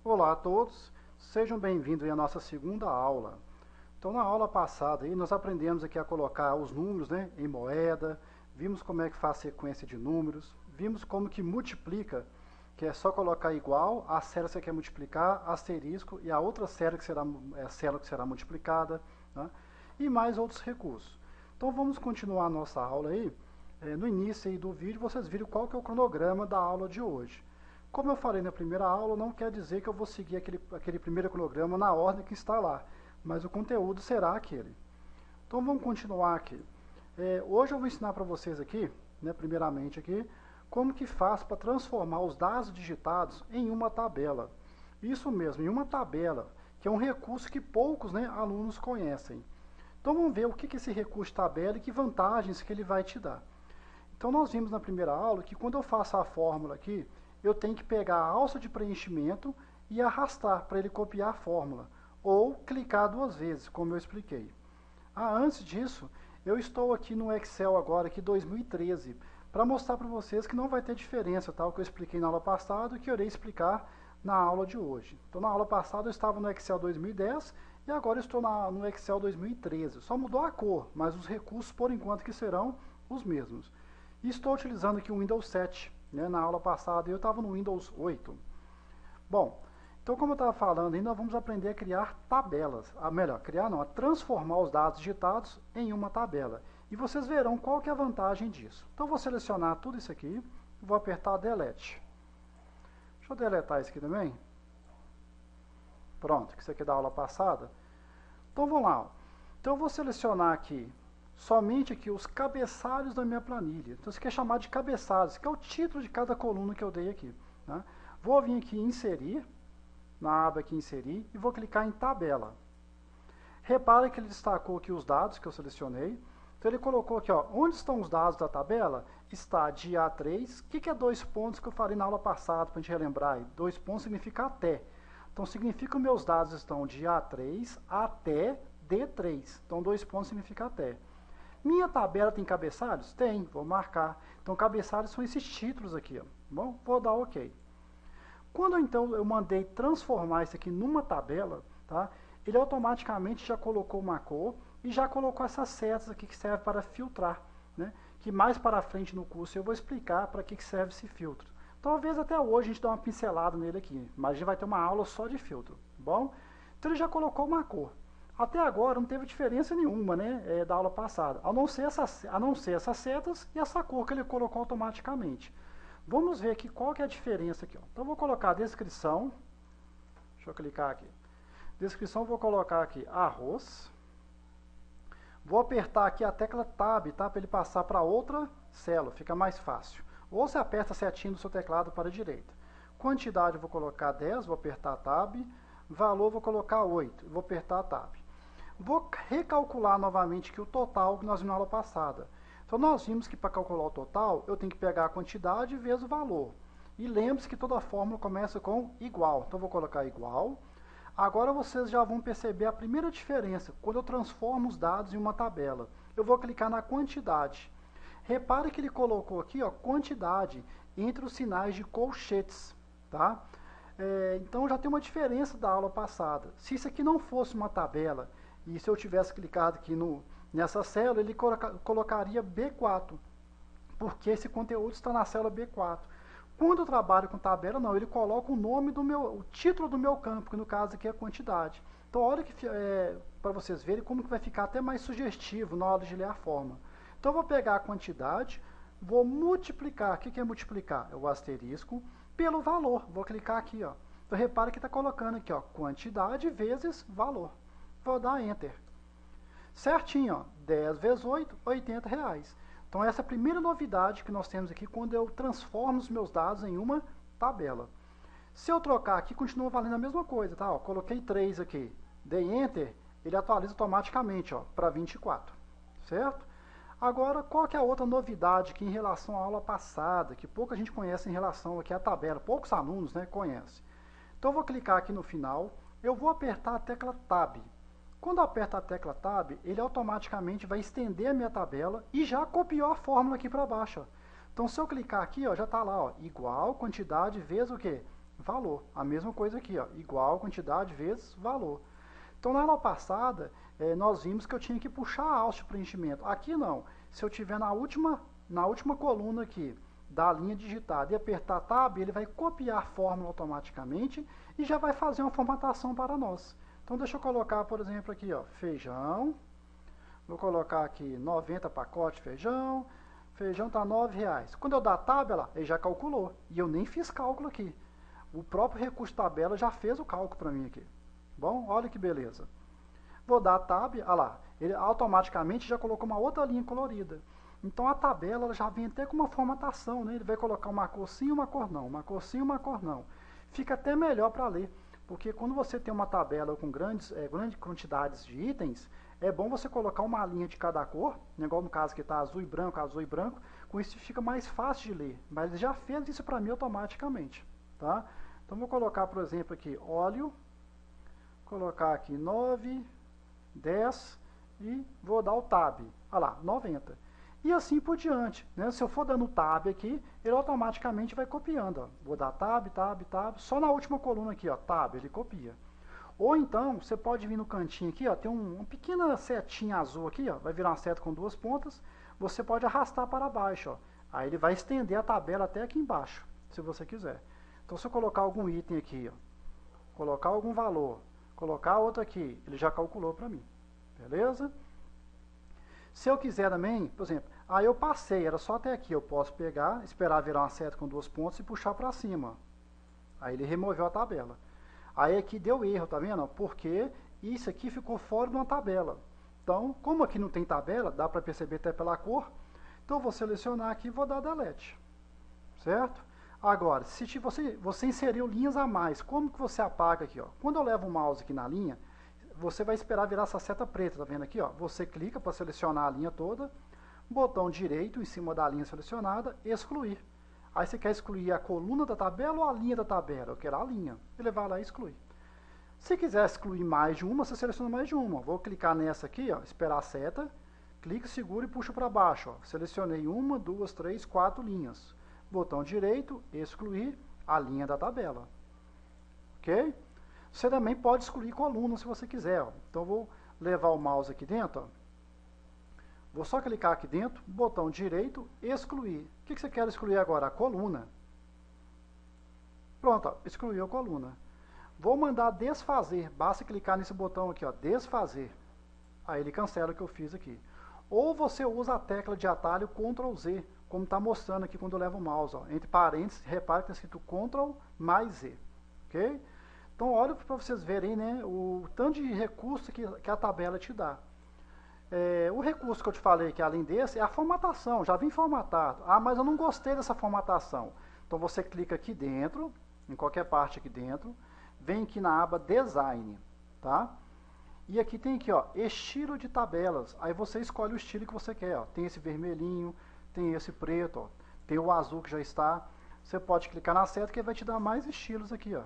Olá a todos, sejam bem-vindos à nossa segunda aula. Então, na aula passada, nós aprendemos aqui a colocar os números, em moeda, vimos como é que faz sequência de números, vimos como que multiplica, que é só colocar igual, a célula que você quer multiplicar, asterisco e a outra célula que será, a célula que será multiplicada, né? E mais outros recursos. Então, vamos continuar a nossa aula aí. No início aí do vídeo, vocês viram qual que é o cronograma da aula de hoje. Como eu falei na primeira aula, não quer dizer que eu vou seguir aquele primeiro cronograma na ordem que está lá, mas o conteúdo será aquele. Então vamos continuar aqui. Hoje eu vou ensinar para vocês aqui, primeiramente aqui, como que faz para transformar os dados digitados em uma tabela. Isso mesmo, em uma tabela, que é um recurso que poucos alunos conhecem. Então vamos ver o que é esse recurso de tabela e que vantagens que ele vai te dar. Então nós vimos na primeira aula que quando eu faço a fórmula aqui, eu tenho que pegar a alça de preenchimento e arrastar para ele copiar a fórmula, ou clicar duas vezes, como eu expliquei. Antes disso, eu estou aqui no Excel agora, aqui 2013, para mostrar para vocês que não vai ter diferença, tá? O que eu expliquei na aula passada e que eu irei explicar na aula de hoje. Então, na aula passada eu estava no Excel 2010 e agora eu estou no Excel 2013. Só mudou a cor, mas os recursos, por enquanto, que serão os mesmos. E estou utilizando aqui o Windows 7. Na aula passada eu estava no Windows 8. Bom, então como eu estava falando, ainda vamos aprender a criar tabelas. A transformar os dados digitados em uma tabela. E vocês verão qual que é a vantagem disso. Então eu vou selecionar tudo isso aqui, vou apertar Delete. Deixa eu deletar isso aqui também. Pronto, que isso aqui é da aula passada. Então vamos lá. Então eu vou selecionar aqui somente aqui os cabeçalhos da minha planilha. Então isso aqui é chamado de cabeçalhos, que é o título de cada coluna que eu dei aqui. Né? Vou vir aqui em inserir, na aba aqui inserir, e vou clicar em tabela. Repara que ele destacou aqui os dados que eu selecionei. Então ele colocou aqui, onde estão os dados da tabela? Está de A3. O que é 2 pontos que eu falei na aula passada, para a gente relembrar? 2 pontos significa até. Então significa que meus dados estão de A3 até D3. Então 2 pontos significa até. Minha tabela tem cabeçalhos? Tem, vou marcar. Então, cabeçalhos são esses títulos aqui. Bom, vou dar OK. Quando então eu mandei transformar isso aqui numa tabela, tá? Ele automaticamente já colocou uma cor e já colocou essas setas aqui que servem para filtrar. Né? Que mais para frente no curso eu vou explicar para que serve esse filtro. Talvez até hoje a gente dê uma pincelada nele aqui, mas a gente vai ter uma aula só de filtro. Bom? Então ele já colocou uma cor. Até agora não teve diferença nenhuma da aula passada, a não ser essas setas e essa cor que ele colocou automaticamente. Vamos ver aqui qual que é a diferença aqui. Então eu vou colocar a descrição, deixa eu clicar aqui. Descrição, vou colocar aqui arroz. Vou apertar aqui a tecla Tab, tá? Para ele passar para outra célula, fica mais fácil. Ou você aperta a setinha do seu teclado para a direita. Quantidade eu vou colocar 10, vou apertar Tab. Valor vou colocar 8, vou apertar Tab. Vou recalcular novamente aqui o total que nós vimos na aula passada. Então nós vimos que para calcular o total, eu tenho que pegar a quantidade vezes o valor. E lembre-se que toda fórmula começa com igual. Então eu vou colocar igual. Agora vocês já vão perceber a primeira diferença, quando eu transformo os dados em uma tabela. Eu vou clicar na quantidade. Repare que ele colocou aqui, quantidade, entre os sinais de colchetes. Tá? Então já tem uma diferença da aula passada. Se isso aqui não fosse uma tabela, e se eu tivesse clicado aqui nessa célula, ele colocaria B4, porque esse conteúdo está na célula B4. Quando eu trabalho com tabela, não, ele coloca o nome o título do meu campo, que no caso aqui é a quantidade. Então olha que para vocês verem como que vai ficar até mais sugestivo na hora de ler a fórmula. Então eu vou pegar a quantidade, vou multiplicar. O que é multiplicar? É o asterisco pelo valor. Vou clicar aqui, Então repara que está colocando aqui, quantidade vezes valor. Vou dar Enter. Certinho, 10 vezes 8, R$80. Então essa é a primeira novidade que nós temos aqui quando eu transformo os meus dados em uma tabela. Se eu trocar aqui, continua valendo a mesma coisa, tá? Coloquei 3 aqui, dei Enter, ele atualiza automaticamente para 24, certo? Agora, qual que é a outra novidade aqui em relação à aula passada, que pouca gente conhece em relação aqui à tabela, poucos alunos conhecem. Então eu vou clicar aqui no final, eu vou apertar a tecla Tab. Quando eu aperto a tecla Tab, ele automaticamente vai estender a minha tabela e já copiou a fórmula aqui para baixo. Então, se eu clicar aqui, já está lá, igual quantidade vezes o quê? valor. A mesma coisa aqui, ó, igual quantidade vezes valor. Então, na aula passada, nós vimos que eu tinha que puxar a alça de preenchimento. Aqui não. Se eu tiver na última coluna aqui da linha digitada e apertar Tab, ele vai copiar a fórmula automaticamente e já vai fazer uma formatação para nós. Então, deixa eu colocar, por exemplo, aqui, ó, feijão. Vou colocar aqui 90 pacotes de feijão. Feijão está R$ 9,00. Quando eu dar Tab, ele já calculou. E eu nem fiz cálculo aqui. O próprio recurso tabela já fez o cálculo para mim aqui. Bom, olha que beleza. Vou dar Tab, olha lá, ele automaticamente já colocou uma outra linha colorida. Então a tabela ela já vem até com uma formatação, né? Ele vai colocar uma cor sim e uma cor não, uma cor sim e uma cor não. Fica até melhor para ler, porque quando você tem uma tabela com grandes quantidades de itens, é bom você colocar uma linha de cada cor, igual no caso que está azul e branco, com isso fica mais fácil de ler. Mas ele já fez isso para mim automaticamente, tá? Então vou colocar, por exemplo, aqui óleo, colocar aqui 9, 10 e vou dar o Tab. Olha lá, 90. E assim por diante, né? Se eu for dando Tab aqui, ele automaticamente vai copiando. Ó. Vou dar Tab, Tab, Tab. Só na última coluna aqui, ó, Tab, ele copia. Ou então, você pode vir no cantinho aqui, ó, tem uma pequena setinha azul aqui, ó, vai virar uma seta com duas pontas. Você pode arrastar para baixo, ó. Aí ele vai estender a tabela até aqui embaixo, se você quiser. Então, se eu colocar algum item aqui, ó, colocar algum valor, colocar outro aqui, ele já calculou para mim, beleza? Se eu quiser também, por exemplo, aí eu passei, era só até aqui, eu posso pegar, esperar virar uma seta com duas pontas e puxar para cima. Aí ele removeu a tabela. Aí aqui deu erro, tá vendo? Porque isso aqui ficou fora de uma tabela. Então, como aqui não tem tabela, dá para perceber até pela cor, então eu vou selecionar aqui e vou dar Delete, certo? Agora, se você inseriu linhas a mais, como que você apaga aqui? Ó? Quando eu levo o mouse aqui na linha, você vai esperar virar essa seta preta, tá vendo aqui? Ó? Você clica para selecionar a linha toda, botão direito em cima da linha selecionada, excluir. Aí você quer excluir a coluna da tabela ou a linha da tabela? Eu quero a linha. Ele vai lá e exclui. Se quiser excluir mais de uma, você seleciona mais de uma. Vou clicar nessa aqui, ó, esperar a seta, clico, seguro e puxo para baixo. Ó. Selecionei uma, duas, três, 4 linhas. Botão direito, excluir a linha da tabela. Ok? Você também pode excluir coluna se você quiser. Ó. Então, vou levar o mouse aqui dentro. Ó. Vou só clicar aqui dentro, botão direito, excluir. O que você quer excluir agora? A coluna. Pronto, ó, excluiu a coluna. Vou mandar desfazer. Basta clicar nesse botão aqui, ó, desfazer. Aí ele cancela o que eu fiz aqui. Ou você usa a tecla de atalho Ctrl Z, como está mostrando aqui quando eu levo o mouse. Ó. Entre parênteses, repare que está escrito Ctrl mais Z. Ok? Então, olha para vocês verem, né, o tanto de recurso que a tabela te dá. O recurso que eu te falei, que além desse, é a formatação. Já vem formatado. Ah, mas eu não gostei dessa formatação. Então, você clica aqui dentro, em qualquer parte aqui dentro, vem aqui na aba Design, tá? E aqui tem aqui, ó, estilo de tabelas. Aí você escolhe o estilo que você quer, ó. Tem esse vermelhinho, tem esse preto, ó. Tem o azul que já está. Você pode clicar na seta que ele vai te dar mais estilos aqui, ó,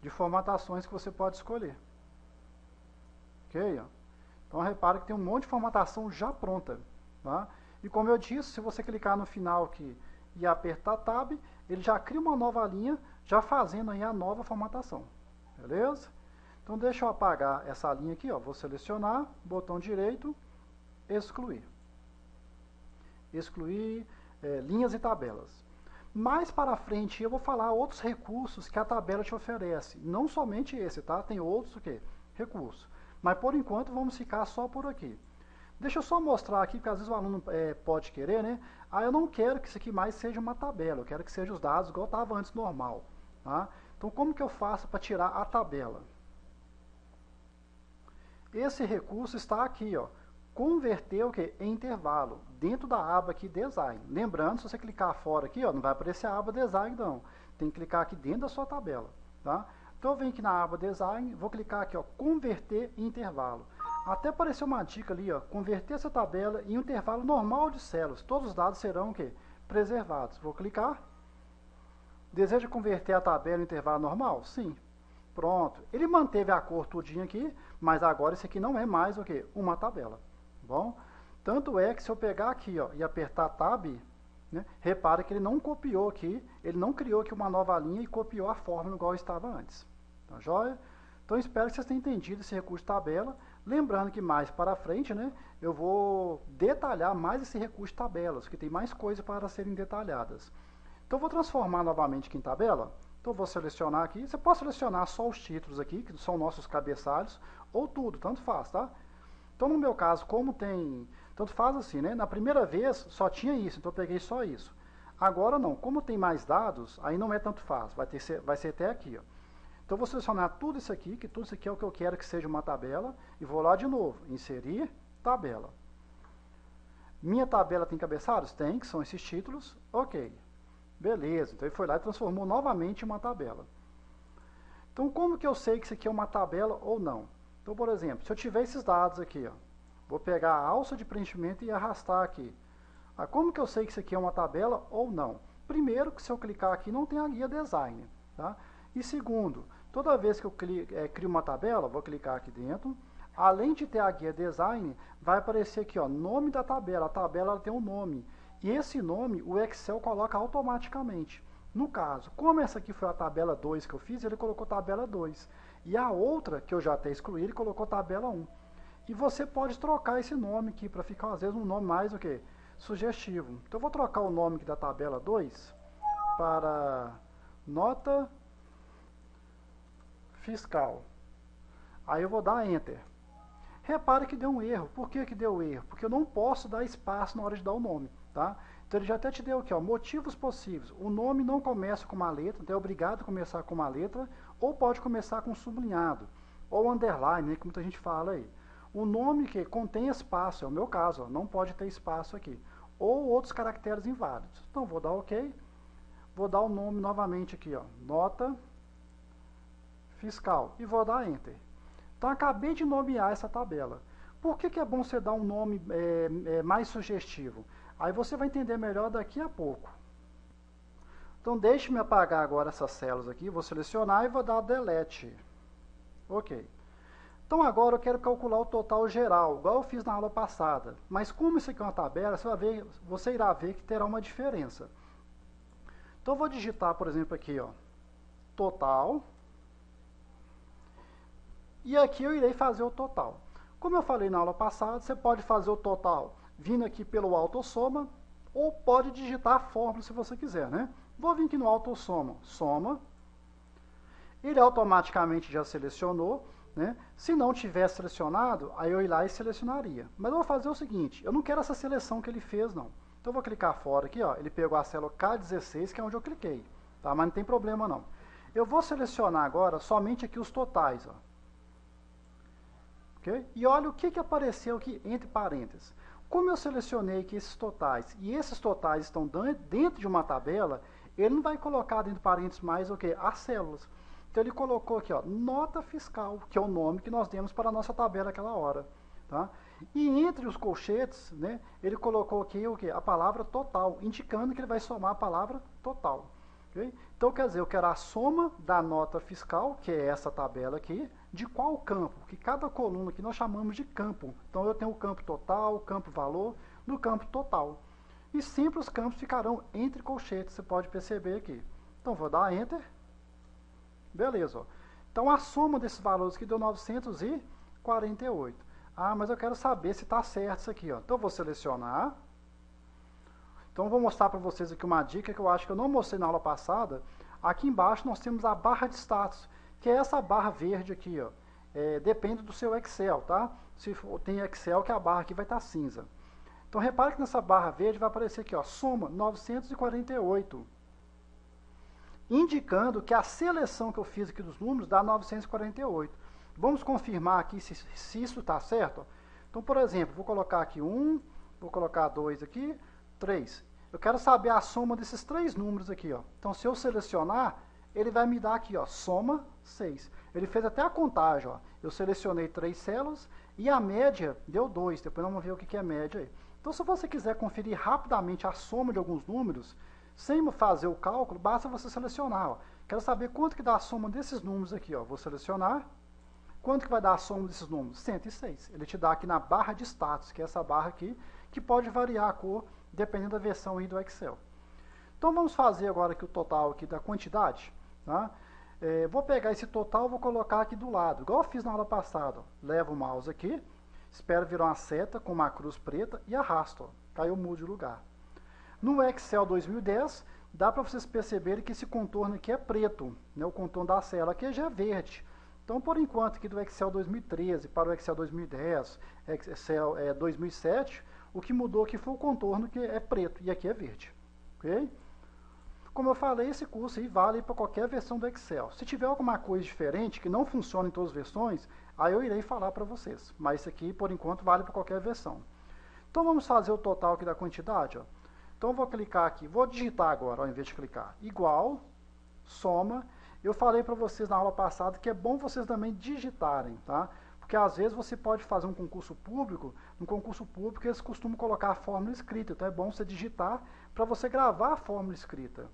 de formatações que você pode escolher. Ok? Ó. Então repara que tem um monte de formatação já pronta. Tá? E como eu disse, se você clicar no final aqui e apertar Tab, ele já cria uma nova linha, já fazendo aí a nova formatação. Beleza? Então deixa eu apagar essa linha aqui, ó. Vou selecionar, botão direito, excluir. Excluir linhas e tabelas. Mais para frente eu vou falar outros recursos que a tabela te oferece. Não somente esse, tá? Tem outros recursos. Mas por enquanto vamos ficar só por aqui. Deixa eu só mostrar aqui, porque às vezes o aluno pode querer, né? Ah, eu não quero que isso aqui mais seja uma tabela, eu quero que seja os dados igual estava antes normal. Tá? Então como que eu faço para tirar a tabela? Esse recurso está aqui, ó. Converter o que? Em intervalo, dentro da aba aqui Design. Lembrando, se você clicar fora aqui, ó, não vai aparecer a aba Design não. Tem que clicar aqui dentro da sua tabela. Tá? Então eu venho aqui na aba Design, vou clicar aqui, ó, Converter em intervalo. Até apareceu uma dica ali, ó, converter essa tabela em um intervalo normal de células. Todos os dados serão o quê? Preservados. Vou clicar. Deseja converter a tabela em intervalo normal? Sim. Pronto. Ele manteve a cor tudinho aqui, mas agora esse aqui não é mais o quê? Uma tabela. Bom, tanto é que se eu pegar aqui, ó, e apertar Tab, né? Repara que ele não copiou aqui, ele não criou aqui uma nova linha e copiou a fórmula igual estava antes. Tá joia? Então espero que vocês tenham entendido esse recurso de tabela. Lembrando que mais para frente, né, eu vou detalhar mais esse recurso de tabelas, que tem mais coisas para serem detalhadas. Então eu vou transformar novamente aqui em tabela. Então eu vou selecionar aqui. Você pode selecionar só os títulos aqui, que são nossos cabeçalhos, ou tudo, tanto faz, tá? Então no meu caso, como tem... Tanto faz assim, né? Na primeira vez só tinha isso, então eu peguei só isso. Agora não, como tem mais dados, aí não é tanto faz, vai ser até aqui, ó. Então eu vou selecionar tudo isso aqui, que tudo isso aqui é o que eu quero que seja uma tabela, e vou lá de novo, inserir tabela. Minha tabela tem cabeçalhos? Tem, que são esses títulos, ok. Beleza, então ele foi lá e transformou novamente em uma tabela. Então como que eu sei que isso aqui é uma tabela ou não? Então, por exemplo, se eu tiver esses dados aqui, ó, vou pegar a alça de preenchimento e arrastar aqui. Como que eu sei que isso aqui é uma tabela ou não? Primeiro, que se eu clicar aqui não tem a guia design, tá? E segundo, toda vez que eu crio uma tabela, vou clicar aqui dentro, além de ter a guia design, vai aparecer aqui, ó, nome da tabela. A tabela ela tem um nome. E esse nome o Excel coloca automaticamente. No caso, como essa aqui foi a tabela 2 que eu fiz, ele colocou tabela 2. E a outra, que eu já até excluí, ele colocou tabela 1. E você pode trocar esse nome aqui para ficar, às vezes, um nome mais o quê? Sugestivo. Então eu vou trocar o nome aqui da tabela 2 para nota fiscal. Aí eu vou dar Enter. Repare que deu um erro. Por que que deu erro? Porque eu não posso dar espaço na hora de dar o nome, tá? Então ele já até te deu aqui, ó, motivos possíveis. O nome não começa com uma letra, então é obrigado a começar com uma letra, ou pode começar com sublinhado, ou underline, né, que muita gente fala aí. O nome que contém espaço, é o meu caso, ó, não pode ter espaço aqui. Ou outros caracteres inválidos. Então vou dar OK. Vou dar o nome novamente aqui, ó, nota fiscal, e vou dar Enter. Então acabei de nomear essa tabela. Por que que é bom você dar um nome mais sugestivo? Aí você vai entender melhor daqui a pouco. Então deixe-me apagar agora essas células aqui, vou selecionar e vou dar Delete. Ok. Então agora eu quero calcular o total geral, igual eu fiz na aula passada. Mas como isso aqui é uma tabela, você irá ver que terá uma diferença. Então eu vou digitar, por exemplo, aqui, ó, total. E aqui eu irei fazer o total. Como eu falei na aula passada, você pode fazer o total vindo aqui pelo autossoma, ou pode digitar a fórmula se você quiser, né? Vou vir aqui no autossoma, soma. Ele automaticamente já selecionou, né? Se não tivesse selecionado, aí eu ir lá e selecionaria. Mas eu vou fazer o seguinte, eu não quero essa seleção que ele fez, não. Então eu vou clicar fora aqui, ó, ele pegou a célula K16, que é onde eu cliquei, tá? Mas não tem problema não. Eu vou selecionar agora somente aqui os totais, ó. Okay? E olha o que apareceu aqui entre parênteses. Como eu selecionei aqui esses totais, e esses totais estão dentro de uma tabela, ele não vai colocar dentro de parênteses mais o que? As células. Então ele colocou aqui, ó, nota fiscal, que é o nome que nós demos para a nossa tabela naquela hora. Tá? E entre os colchetes, né, ele colocou aqui o que? A palavra total, indicando que ele vai somar a palavra total. Okay? Então, quer dizer, eu quero a soma da nota fiscal, que é essa tabela aqui, de qual campo? Que cada coluna aqui nós chamamos de campo. Então, eu tenho o campo total, o campo valor, no campo total. E sempre os campos ficarão entre colchetes, você pode perceber aqui. Então, vou dar Enter. Beleza. Ó. Então, a soma desses valores aqui deu 948. Ah, mas eu quero saber se está certo isso aqui. Ó. Então, eu vou selecionar. Então, eu vou mostrar para vocês aqui uma dica que eu acho que eu não mostrei na aula passada. Aqui embaixo nós temos a barra de status, que é essa barra verde aqui. Ó. Depende do seu Excel, tá? Se tem Excel, que a barra aqui vai estar cinza. Então, repare que nessa barra verde vai aparecer aqui, ó, soma 948. Indicando que a seleção que eu fiz aqui dos números dá 948. Vamos confirmar aqui se isso está certo. Então, por exemplo, vou colocar aqui 1, vou colocar 2 aqui, 3. Eu quero saber a soma desses 3 números aqui. Ó. Então, se eu selecionar, ele vai me dar aqui, ó, soma 6. Ele fez até a contagem. Ó. Eu selecionei 3 células e a média deu 2. Depois vamos ver o que é média aí. Então, se você quiser conferir rapidamente a soma de alguns números, sem fazer o cálculo, basta você selecionar. Ó. Quero saber quanto que dá a soma desses números aqui. Ó. Vou selecionar. Quanto que vai dar a soma desses números? 106. Ele te dá aqui na barra de status, que é essa barra aqui, que pode variar a cor dependendo da versão aí do Excel. Então vamos fazer agora aqui o total aqui da quantidade. Tá? Vou pegar esse total e vou colocar aqui do lado, igual eu fiz na aula passada. Ó. Levo o mouse aqui, espero virar uma seta com uma cruz preta e arrasto. Ó. Caiu, mudo de lugar. No Excel 2010, dá para vocês perceberem que esse contorno aqui é preto, né? O contorno da célula aqui já é verde. Então, por enquanto, aqui do Excel 2013 para o Excel 2010, Excel 2007, o que mudou aqui foi o contorno que é preto e aqui é verde. Ok? Como eu falei, esse curso aí vale para qualquer versão do Excel. Se tiver alguma coisa diferente que não funciona em todas as versões, aí eu irei falar para vocês. Mas isso aqui, por enquanto, vale para qualquer versão. Então, vamos fazer o total aqui da quantidade. Ó. Então, eu vou clicar aqui, vou digitar agora, ao invés de clicar. Igual, soma. Eu falei para vocês na aula passada que é bom vocês também digitarem, tá? Porque às vezes você pode fazer um concurso público, no concurso público eles costumam colocar a fórmula escrita, então é bom você digitar para você gravar a fórmula escrita.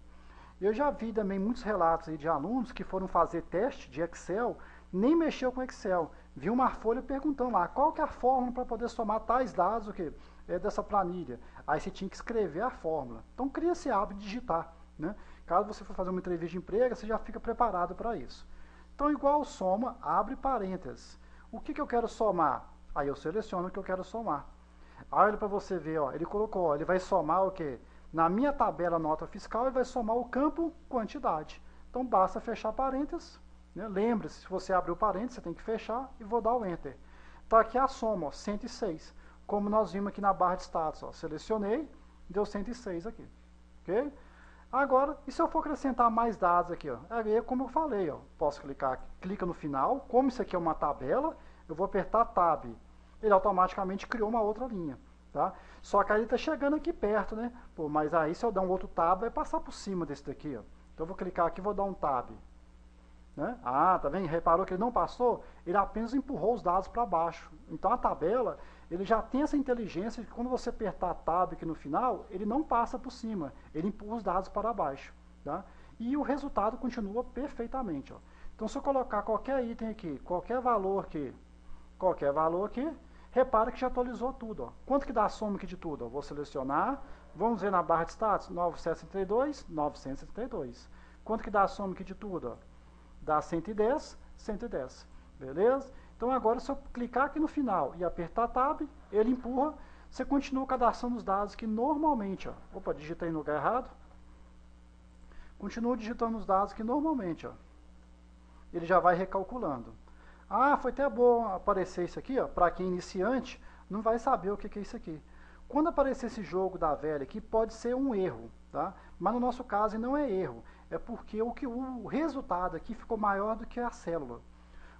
Eu já vi também muitos relatos aí de alunos que foram fazer teste de Excel, nem mexeu com Excel, viu uma folha perguntando lá, qual que é a fórmula para poder somar tais dados dessa planilha. Aí você tinha que escrever a fórmula. Então cria esse hábito de digitar, né? Caso você for fazer uma entrevista de emprego, você já fica preparado para isso. Então, igual soma, abre parênteses. O que eu quero somar? Aí eu seleciono o que eu quero somar. Aí olha para você ver, ó, ele colocou, ó, ele vai somar o quê? Na minha tabela nota fiscal, ele vai somar o campo quantidade. Então, basta fechar parênteses. Né? Lembre-se, se você abrir o parênteses, você tem que fechar e vou dar o Enter. Então, aqui é a soma, ó, 106. Como nós vimos aqui na barra de status. Ó, selecionei, deu 106 aqui. Ok? Agora, e se eu for acrescentar mais dados aqui, ó? Aí é como eu falei, ó, posso clicar aqui, clica no final, como isso aqui é uma tabela, eu vou apertar Tab. Ele automaticamente criou uma outra linha, tá? Só que aí ele está chegando aqui perto, né? Pô, mas aí se eu dar um outro Tab, vai passar por cima desse daqui, ó. Então eu vou clicar aqui e vou dar um Tab. Né? Ah, tá vendo? Reparou que ele não passou? Ele apenas empurrou os dados para baixo. Então a tabela, ele já tem essa inteligência de que quando você apertar Tab aqui no final, ele não passa por cima, ele empurra os dados para baixo. Tá? E o resultado continua perfeitamente. Ó. Então se eu colocar qualquer item aqui, qualquer valor aqui, repara que já atualizou tudo. Ó. Quanto que dá a soma aqui de tudo? Ó? Vou selecionar, vamos ver na barra de status, 972, 972. Quanto que dá a soma aqui de tudo? Ó? Dá 110, 110, beleza? Então agora se eu clicar aqui no final e apertar Tab, ele empurra, você continua cadastrando os dados que normalmente, ó, opa, digitei no lugar errado, continua digitando os dados que normalmente, ó, ele já vai recalculando. Ah, foi até bom aparecer isso aqui, ó, para quem é iniciante, não vai saber o que é isso aqui. Quando aparecer esse jogo da velha aqui, pode ser um erro, tá? Mas no nosso caso não é erro, é porque o resultado aqui ficou maior do que a célula.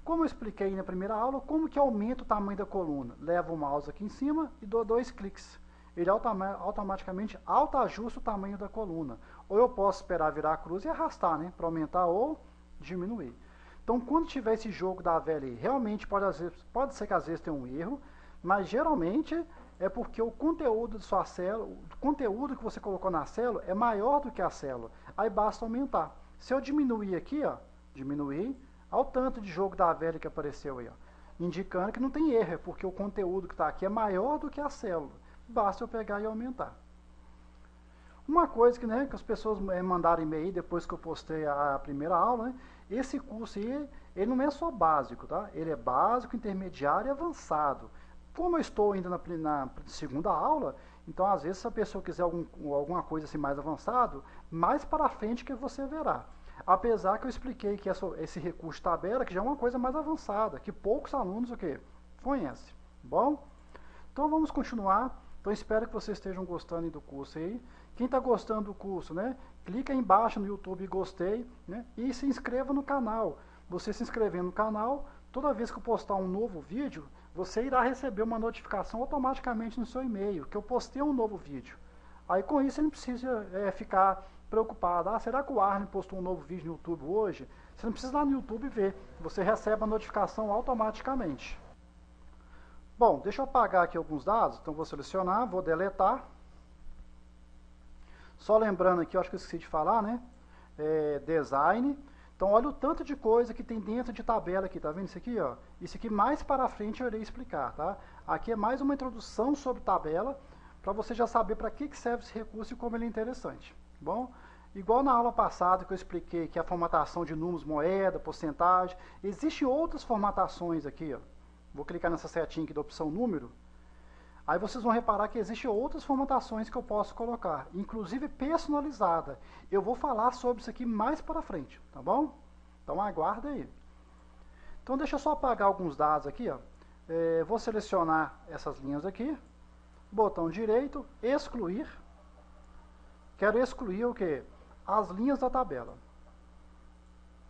Como eu expliquei na primeira aula, como que aumenta o tamanho da coluna? Levo o mouse aqui em cima e dou 2 cliques. Ele automaticamente autoajusta o tamanho da coluna. Ou eu posso esperar virar a cruz e arrastar, né? Para aumentar ou diminuir. Então, quando tiver esse jogo da velha aí, realmente pode ser que às vezes tenha um erro, mas geralmente é porque o conteúdo de sua célula, o conteúdo que você colocou na célula é maior do que a célula. Aí basta aumentar. Se eu diminuir aqui, ó, diminuir, ao tanto de jogo da velha que apareceu aí, ó, indicando que não tem erro, é porque o conteúdo que está aqui é maior do que a célula. Basta eu pegar e aumentar. Uma coisa que, né, que as pessoas mandaram e-mail depois que eu postei a primeira aula, né, esse curso aí, ele não é só básico, tá? Ele é básico, intermediário e avançado. Como eu estou ainda na segunda aula, então às vezes se a pessoa quiser alguma coisa assim mais avançado, mais para frente que você verá. Apesar que eu expliquei que esse recurso de tabela, que já é uma coisa mais avançada, que poucos alunos conhecem. Bom? Então vamos continuar. Então espero que vocês estejam gostando do curso aí. Quem está gostando do curso, né? Clica aí embaixo no YouTube em gostei, né? E se inscreva no canal. Você se inscrevendo no canal, toda vez que eu postar um novo vídeo, você irá receber uma notificação automaticamente no seu e-mail, que eu postei um novo vídeo. Aí com isso você não precisa ficar preocupado. Ah, será que o Arlen postou um novo vídeo no YouTube hoje? Você não precisa ir lá no YouTube ver. Você recebe a notificação automaticamente. Bom, deixa eu apagar aqui alguns dados. Então vou selecionar, vou deletar. Só lembrando aqui, eu acho que eu esqueci de falar, né? Design. Então, olha o tanto de coisa que tem dentro de tabela aqui, tá vendo isso aqui, ó? Isso aqui mais para frente eu irei explicar, tá? Aqui é mais uma introdução sobre tabela, para você já saber para que serve esse recurso e como ele é interessante, tá bom? Igual na aula passada que eu expliquei que a formatação de números, moeda, porcentagem, existem outras formatações aqui, ó. Vou clicar nessa setinha aqui da opção número. Aí vocês vão reparar que existem outras formatações que eu posso colocar, inclusive personalizada. Eu vou falar sobre isso aqui mais para frente, tá bom? Então aguarda aí. Então deixa eu só apagar alguns dados aqui, ó. Vou selecionar essas linhas aqui, botão direito, excluir. Quero excluir o quê? As linhas da tabela.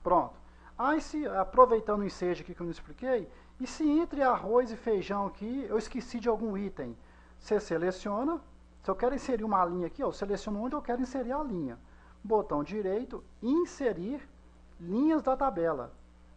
Pronto. Aí, aproveitando o ensejo aqui que eu não expliquei, e se entre arroz e feijão aqui eu esqueci de algum item? Você seleciona. Se eu quero inserir uma linha aqui, ó, eu seleciono onde eu quero inserir a linha. Botão direito, inserir linhas da tabela.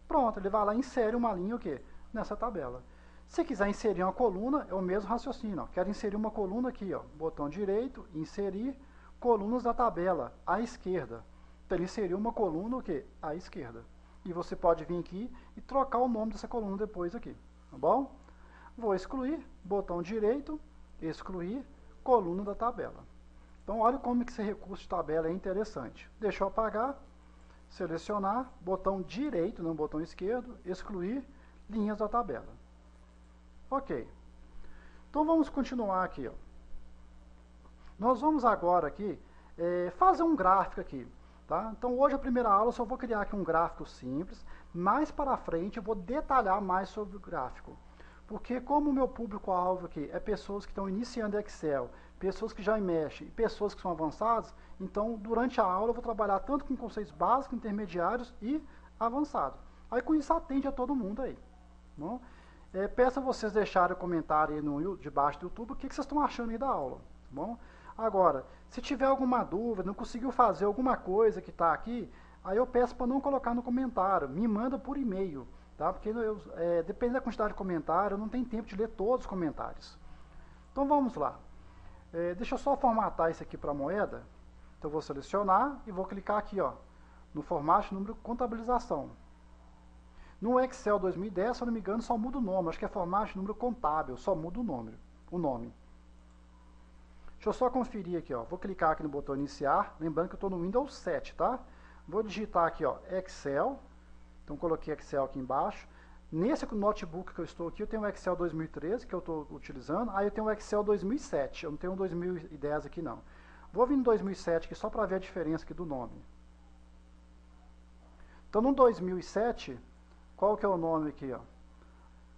Pronto, ele vai lá e insere uma linha o quê? Nessa tabela. Se quiser inserir uma coluna, é o mesmo raciocínio. Ó. Quero inserir uma coluna aqui, ó. Botão direito, inserir colunas da tabela, à esquerda. Então ele inseriu uma coluna o quê? À esquerda. E você pode vir aqui e trocar o nome dessa coluna depois aqui, tá bom? Vou excluir, botão direito, excluir, coluna da tabela. Então olha como que esse recurso de tabela é interessante. Deixa eu apagar, selecionar, botão direito, não botão esquerdo, excluir, linhas da tabela. Ok. Então vamos continuar aqui, ó. Nós vamos agora aqui fazer um gráfico aqui. Tá? Então hoje a primeira aula eu só vou criar aqui um gráfico simples, mais para frente eu vou detalhar mais sobre o gráfico. Porque como o meu público-alvo aqui é pessoas que estão iniciando Excel, pessoas que já mexem e pessoas que são avançadas, então durante a aula eu vou trabalhar tanto com conceitos básicos, intermediários e avançados. Aí com isso atende a todo mundo aí. Bom? Peço a vocês deixarem o comentário aí debaixo do YouTube o que vocês estão achando aí da aula. Tá bom? Agora, se tiver alguma dúvida, não conseguiu fazer alguma coisa que está aqui, aí eu peço para não colocar no comentário, me manda por e-mail, tá? Porque depende da quantidade de comentário, eu não tenho tempo de ler todos os comentários. Então vamos lá. Deixa eu só formatar isso aqui para moeda. Então eu vou selecionar e vou clicar aqui, ó, no formato número contabilização. No Excel 2010, se eu não me engano, só muda o nome, acho que é formato número contábil, só muda o nome. Deixa eu só conferir aqui, ó. Vou clicar aqui no botão iniciar, lembrando que eu estou no Windows 7, tá? Vou digitar aqui, ó, Excel. Então coloquei Excel aqui embaixo. Nesse notebook que eu estou aqui, eu tenho o Excel 2013 que eu estou utilizando. Aí eu tenho o Excel 2007, eu não tenho o 2010 aqui não. Vou vir no 2007 aqui só para ver a diferença aqui do nome. Então no 2007, qual que é o nome aqui, ó?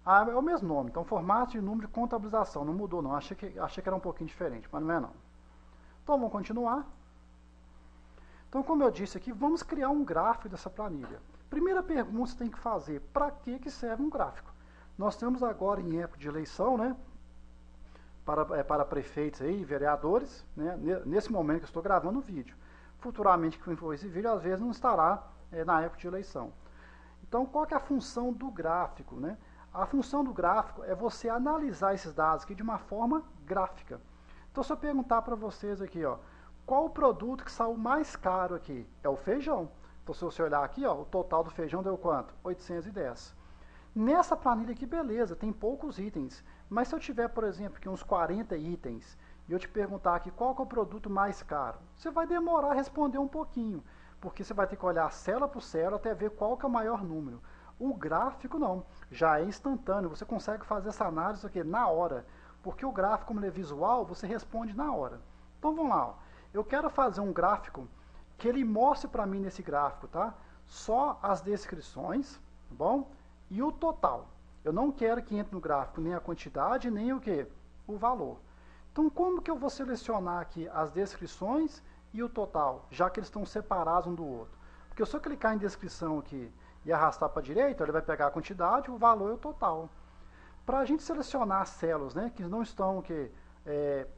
Ah, é o mesmo nome, então formato de número de contabilização, não mudou não, achei que era um pouquinho diferente, mas não é não. Então vamos continuar. Então como eu disse aqui, vamos criar um gráfico dessa planilha. Primeira pergunta que você tem que fazer, para que serve um gráfico? Nós temos agora em época de eleição, né, para prefeitos e vereadores, né, nesse momento que eu estou gravando o vídeo. Futuramente que for esse vídeo, às vezes não estará na época de eleição. Então qual que é a função do gráfico, né? A função do gráfico é você analisar esses dados aqui de uma forma gráfica. Então, se eu perguntar para vocês aqui, ó, qual o produto que saiu mais caro aqui? É o feijão. Então, se você olhar aqui, ó, o total do feijão deu quanto? 810. Nessa planilha aqui, beleza, tem poucos itens. Mas se eu tiver, por exemplo, aqui uns 40 itens, e eu te perguntar aqui qual que é o produto mais caro, você vai demorar a responder um pouquinho, porque você vai ter que olhar célula por célula até ver qual que é o maior número. O gráfico não, já é instantâneo, você consegue fazer essa análise aqui na hora, porque o gráfico, como ele é visual, você responde na hora. Então vamos lá, ó. Eu quero fazer um gráfico que ele mostre para mim nesse gráfico, tá? Só as descrições, tá bom? E o total. Eu não quero que entre no gráfico nem a quantidade, nem o que? O valor. Então como que eu vou selecionar aqui as descrições e o total, já que eles estão separados um do outro? Porque se eu clicar em descrição aqui e arrastar para a direita, ele vai pegar a quantidade, o valor e o total. Para a gente selecionar as células, né, que não estão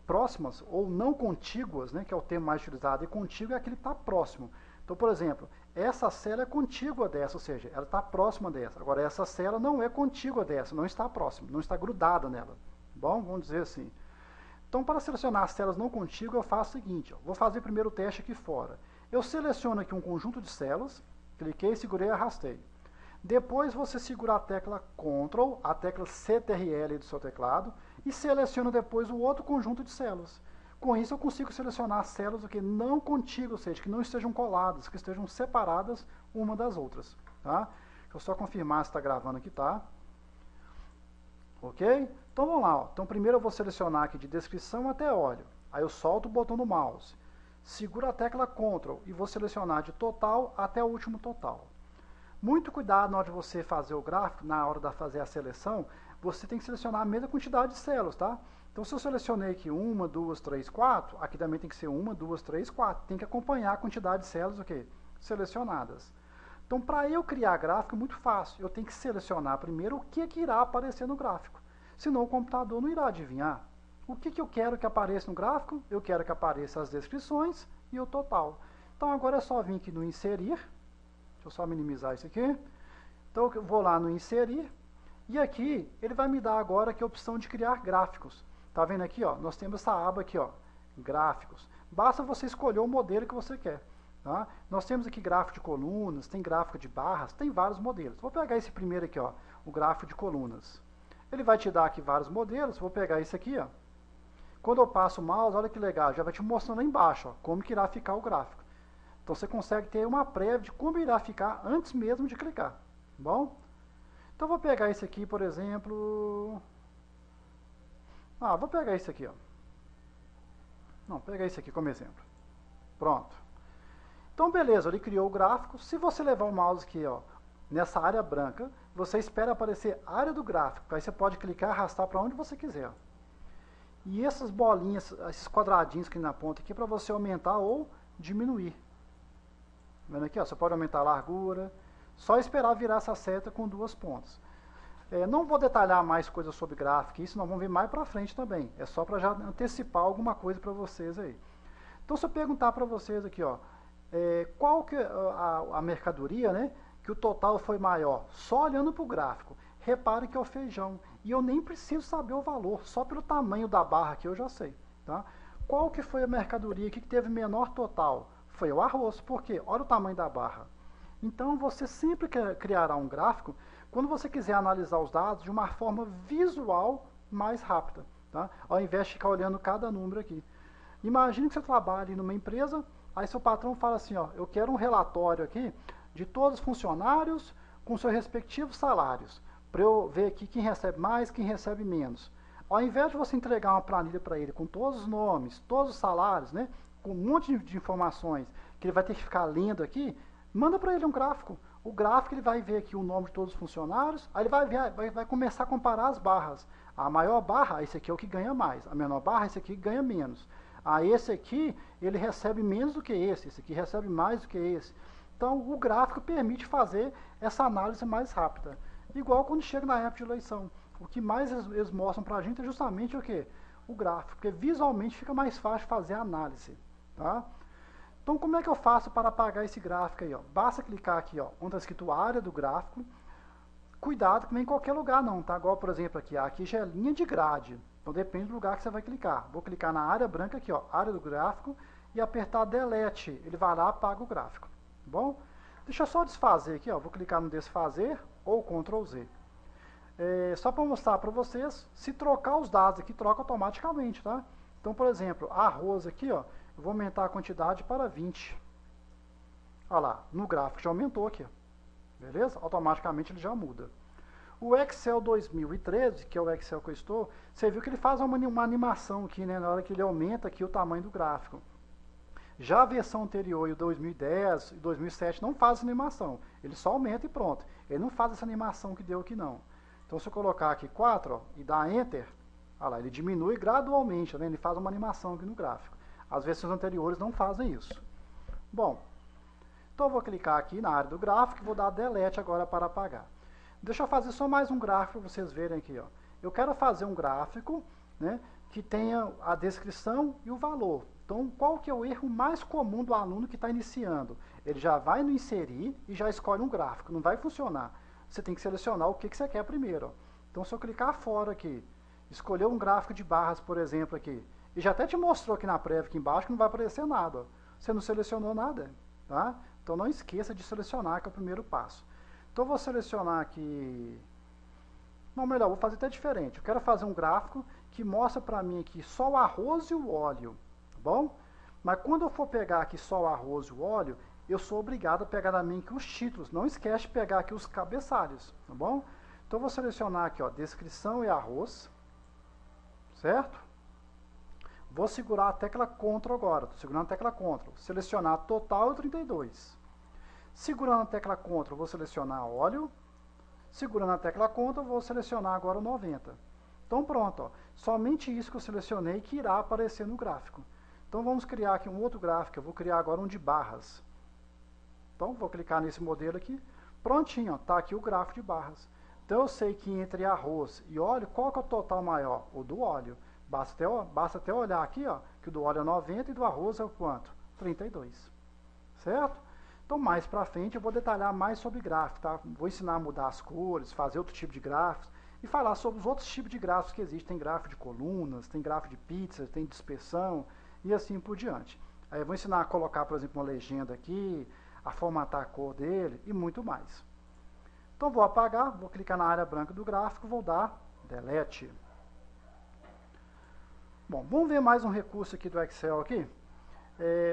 próximas ou não contíguas, né, que é o termo mais utilizado, e contíguo é aquele que está próximo. Então, por exemplo, essa célula é contígua dessa, ou seja, ela está próxima dessa. Agora, essa célula não é contígua dessa, não está próxima, não está grudada nela. Bom, vamos dizer assim. Então, para selecionar as células não contíguas, eu faço o seguinte, ó, vou fazer primeiro o teste aqui fora. Eu seleciono aqui um conjunto de células, Cliquei, segurei e arrastei. Depois você segura a tecla Ctrl, a tecla CTRL do seu teclado e seleciona depois o outro conjunto de células. Com isso eu consigo selecionar células que não contíguas, ou seja, que não estejam coladas, que estejam separadas uma das outras. Tá? Deixa eu só confirmar se está gravando aqui, tá? Ok? Então vamos lá. Ó. Então primeiro eu vou selecionar aqui de descrição até óleo. Aí eu solto o botão do mouse. Seguro a tecla Ctrl e vou selecionar de total até o último total. Muito cuidado na hora de você fazer o gráfico, na hora de fazer a seleção, você tem que selecionar a mesma quantidade de células, tá? Então se eu selecionei aqui 1, 2, 3, 4, aqui também tem que ser 1, 2, 3, 4. Tem que acompanhar a quantidade de células okay, selecionadas. Então para eu criar gráfico é muito fácil. Eu tenho que selecionar primeiro o que irá aparecer no gráfico. Senão o computador não irá adivinhar. O que eu quero que apareça no gráfico? Eu quero que apareça as descrições e o total. Então agora é só vir aqui no inserir. Deixa eu só minimizar isso aqui. Então eu vou lá no inserir. E aqui ele vai me dar agora aqui a opção de criar gráficos. Tá vendo aqui? Ó, nós temos essa aba aqui, ó, gráficos. Basta você escolher o modelo que você quer. Tá? Nós temos aqui gráfico de colunas, tem gráfico de barras, tem vários modelos. Vou pegar esse primeiro aqui, ó, o gráfico de colunas. Ele vai te dar aqui vários modelos. Vou pegar esse aqui, ó. Quando eu passo o mouse, olha que legal, já vai te mostrando lá embaixo, ó, como que irá ficar o gráfico. Então você consegue ter uma prévia de como irá ficar antes mesmo de clicar. Tá bom? Então vou pegar esse aqui, por exemplo... vou pegar esse aqui, ó. Não, vou pegar esse aqui como exemplo. Pronto. Então beleza, ele criou o gráfico. Se você levar o mouse aqui, ó, nessa área branca, você espera aparecer a área do gráfico. Aí você pode clicar e arrastar para onde você quiser. E essas bolinhas, esses quadradinhos aqui na ponta aqui, é para você aumentar ou diminuir. Tá vendo aqui? Ó, você pode aumentar a largura. Só esperar virar essa seta com duas pontas. Não vou detalhar mais coisas sobre gráfico, isso nós vamos ver mais para frente também. É só para já antecipar alguma coisa para vocês aí. Então se eu perguntar para vocês aqui, ó, qual que é a mercadoria, né, que o total foi maior? Só olhando para o gráfico. Repare que é o feijão. E eu nem preciso saber o valor, só pelo tamanho da barra aqui eu já sei. Tá? Qual que foi a mercadoria que teve menor total? Foi o arroz. Por quê? Olha o tamanho da barra. Então você sempre criará um gráfico quando você quiser analisar os dados de uma forma visual mais rápida. Tá? Ao invés de ficar olhando cada número aqui. Imagine que você trabalha numa empresa, aí seu patrão fala assim, ó, eu quero um relatório aqui de todos os funcionários com seus respectivos salários, para eu ver aqui quem recebe mais, quem recebe menos. Ao invés de você entregar uma planilha para ele com todos os nomes, todos os salários, né, com um monte de informações que ele vai ter que ficar lendo aqui, manda para ele um gráfico. O gráfico ele vai ver aqui o nome de todos os funcionários, aí ele vai começar a comparar as barras. A maior barra, esse aqui é o que ganha mais. A menor barra, esse aqui ganha menos. Esse aqui, ele recebe menos do que esse aqui recebe mais do que esse. Então, o gráfico permite fazer essa análise mais rápida. Igual quando chega na época de eleição. O que mais eles mostram para a gente é justamente o quê? O gráfico, porque visualmente fica mais fácil fazer a análise. Tá? Então, como é que eu faço para apagar esse gráfico aí? Ó? Basta clicar aqui, ó, onde está escrito área do gráfico. Cuidado que não é em qualquer lugar não, tá? Igual, por exemplo, aqui já é linha de grade. Então, depende do lugar que você vai clicar. Vou clicar na área branca aqui, ó, área do gráfico, e apertar Delete. Ele vai lá e apaga o gráfico. Tá bom? Deixa eu só desfazer aqui, ó. Vou clicar no desfazer ou Ctrl Z. Só para mostrar para vocês, se trocar os dados aqui, troca automaticamente, tá? Então, por exemplo, arroz aqui, ó, eu vou aumentar a quantidade para 20. Olha lá, no gráfico já aumentou aqui, ó. Beleza? Automaticamente ele já muda. O Excel 2013, que é o Excel que eu estou, você viu que ele faz uma animação aqui, né? Na hora que ele aumenta aqui o tamanho do gráfico. Já a versão anterior, o 2010 e 2007, não faz animação. Ele só aumenta e pronto. Ele não faz essa animação que deu aqui, não. Então, se eu colocar aqui 4, ó, e dar Enter, olha lá, ele diminui gradualmente, né? Ele faz uma animação aqui no gráfico. As versões anteriores não fazem isso. Bom, então eu vou clicar aqui na área do gráfico e vou dar Delete agora para apagar. Deixa eu fazer só mais um gráfico para vocês verem aqui. Ó. Eu quero fazer um gráfico, né, que tenha a descrição e o valor. Então, qual que é o erro mais comum do aluno que está iniciando? Ele já vai no inserir e já escolhe um gráfico. Não vai funcionar. Você tem que selecionar o que você quer primeiro. Ó. Então, se eu clicar fora aqui, escolher um gráfico de barras, por exemplo, aqui, e já até te mostrou aqui na prévia, aqui embaixo, que não vai aparecer nada. Ó. Você não selecionou nada. Tá? Então não esqueça de selecionar, que é o primeiro passo. Então eu vou selecionar aqui... Não, melhor, vou fazer até diferente. Eu quero fazer um gráfico que mostra para mim aqui só o arroz e o óleo, tá bom? Mas quando eu for pegar aqui só o arroz e o óleo, eu sou obrigado a pegar na minha aqui os títulos. Não esquece de pegar aqui os cabeçalhos, tá bom? Então eu vou selecionar aqui, ó, descrição e arroz, certo? Vou segurar a tecla Ctrl agora. Estou segurando a tecla Ctrl. Selecionar total é 32. Segurando a tecla Ctrl, vou selecionar óleo. Segurando a tecla Ctrl, vou selecionar agora o 90. Então pronto, ó. Somente isso que eu selecionei que irá aparecer no gráfico. Então vamos criar aqui um outro gráfico. Eu vou criar agora um de barras. Então vou clicar nesse modelo aqui. Prontinho, está aqui o gráfico de barras. Então eu sei que entre arroz e óleo, qual que é o total maior? O do óleo. Basta até olhar aqui, ó, que o do óleo é 90 e do arroz é o quanto? 32. Certo? Então, mais para frente, eu vou detalhar mais sobre gráfico, tá? Vou ensinar a mudar as cores, fazer outro tipo de gráficos e falar sobre os outros tipos de gráficos que existem. Tem gráfico de colunas, tem gráfico de pizza, tem dispersão e assim por diante. Aí eu vou ensinar a colocar, por exemplo, uma legenda aqui, a formatar a cor dele e muito mais. Então, vou apagar, vou clicar na área branca do gráfico, vou dar Delete. Bom, vamos ver mais um recurso aqui do Excel aqui.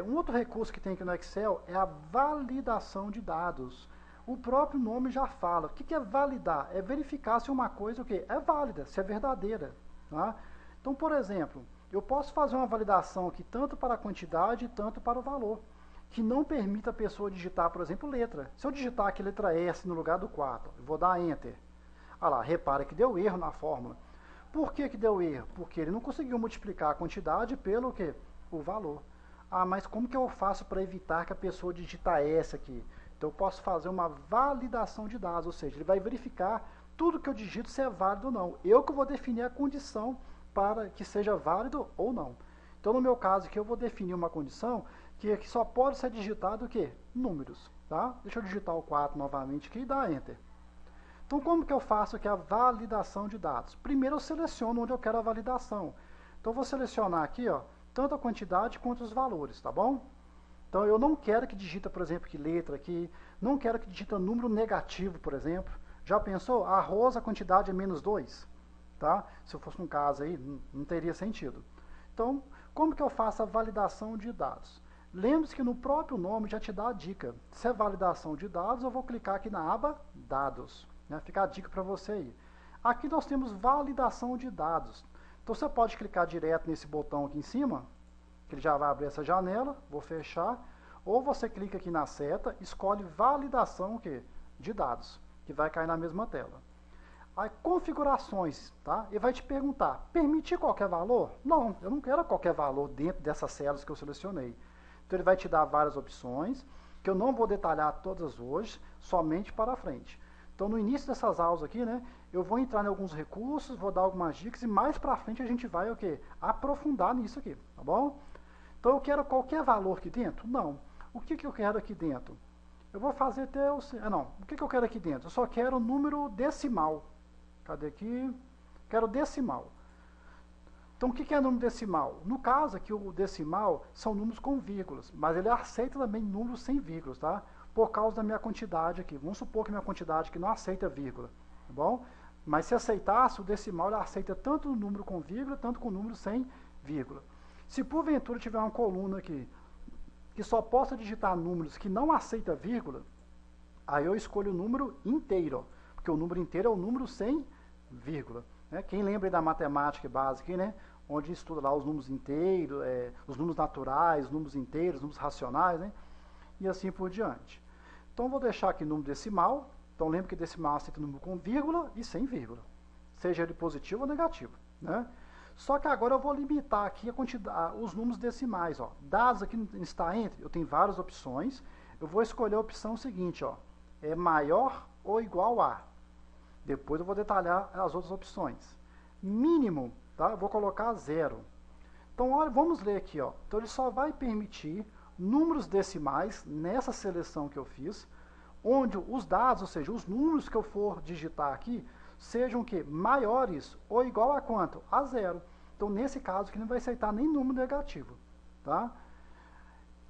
Um outro recurso que tem aqui no Excel é a validação de dados. O próprio nome já fala. O que é validar? É verificar se uma coisa é válida, se é verdadeira. Tá? Então, por exemplo, eu posso fazer uma validação aqui tanto para a quantidade, tanto para o valor, que não permita a pessoa digitar, por exemplo, letra. Se eu digitar aqui letra S no lugar do 4, eu vou dar Enter. Olha lá, repara que deu erro na fórmula. Por que deu erro? Porque ele não conseguiu multiplicar a quantidade pelo quê? O valor. Ah, mas como que eu faço para evitar que a pessoa digita S aqui? Então eu posso fazer uma validação de dados, ou seja, ele vai verificar tudo que eu digito se é válido ou não. Eu que vou definir a condição para que seja válido ou não. Então no meu caso aqui eu vou definir uma condição que aqui só pode ser digitado o quê? Números. Tá? Deixa eu digitar o 4 novamente aqui e dar Enter. Então, como que eu faço aqui a validação de dados? Primeiro, eu seleciono onde eu quero a validação. Então, eu vou selecionar aqui, ó, tanto a quantidade quanto os valores, tá bom? Então, eu não quero que digita, por exemplo, que letra aqui, não quero que digita número negativo, por exemplo. Já pensou? Arroz, a quantidade é -2, tá? Se eu fosse um caso aí, não teria sentido. Então, como que eu faço a validação de dados? Lembre-se que no próprio nome já te dá a dica. Se é validação de dados, eu vou clicar aqui na aba Dados. Fica a dica para você aí. Aqui nós temos validação de dados. Então você pode clicar direto nesse botão aqui em cima, que ele já vai abrir essa janela, vou fechar, ou você clica aqui na seta, escolhe validação de dados, que vai cair na mesma tela. Aí configurações, tá? Ele vai te perguntar, permitir qualquer valor? Não, eu não quero qualquer valor dentro dessas células que eu selecionei. Então ele vai te dar várias opções, que eu não vou detalhar todas hoje, somente para frente. Então, no início dessas aulas aqui, né, eu vou entrar em alguns recursos, vou dar algumas dicas e mais para frente a gente vai aprofundar nisso aqui, tá bom? Então, eu quero qualquer valor aqui dentro? Não. O que eu quero aqui dentro? Eu vou fazer até o... não. O que eu quero aqui dentro? Eu só quero o número decimal. Cadê aqui? Quero decimal. Então, o que é número decimal? No caso aqui, o decimal são números com vírgulas, mas ele aceita também números sem vírgulas, tá? Por causa da minha quantidade aqui. Vamos supor que minha quantidade aqui não aceita vírgula, tá bom? Mas se aceitasse, o decimal ele aceita tanto o número com vírgula, tanto com o número sem vírgula. Se porventura tiver uma coluna aqui que só possa digitar números que não aceita vírgula, aí eu escolho o número inteiro, porque o número inteiro é o número sem vírgula. Né? Quem lembra aí da matemática básica, né? Onde estuda lá os números inteiros, os números naturais, os números inteiros, os números racionais, né? E assim por diante. Então, vou deixar aqui número decimal. Então, lembre que decimal aceita número com vírgula e sem vírgula, seja ele positivo ou negativo. Né? Só que agora eu vou limitar aqui a quantidade, os números decimais. Ó. Dados aqui está entre, eu tenho várias opções. Eu vou escolher a opção seguinte, ó, é maior ou igual a. Depois eu vou detalhar as outras opções. Mínimo, tá? Eu vou colocar 0. Então, olha, vamos ler aqui. Ó. Então, ele só vai permitir números decimais, nessa seleção que eu fiz, onde os dados, ou seja, os números que eu for digitar aqui, sejam maiores ou igual a quanto? A 0. Então, nesse caso aqui, não vai aceitar nem número negativo. Tá?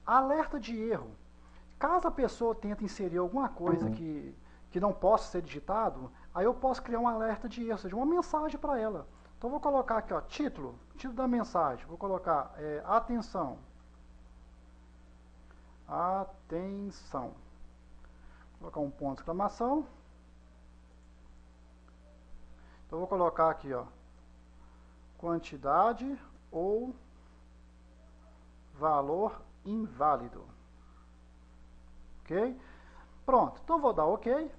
Alerta de erro. Caso a pessoa tente inserir alguma coisa que não possa ser digitado, aí eu posso criar um alerta de erro, ou seja, uma mensagem para ela. Então eu vou colocar aqui, ó, título da mensagem, vou colocar atenção. Atenção. Vou colocar um ponto de exclamação. Então eu vou colocar aqui, ó, quantidade ou valor inválido. Ok? Pronto, então eu vou dar OK.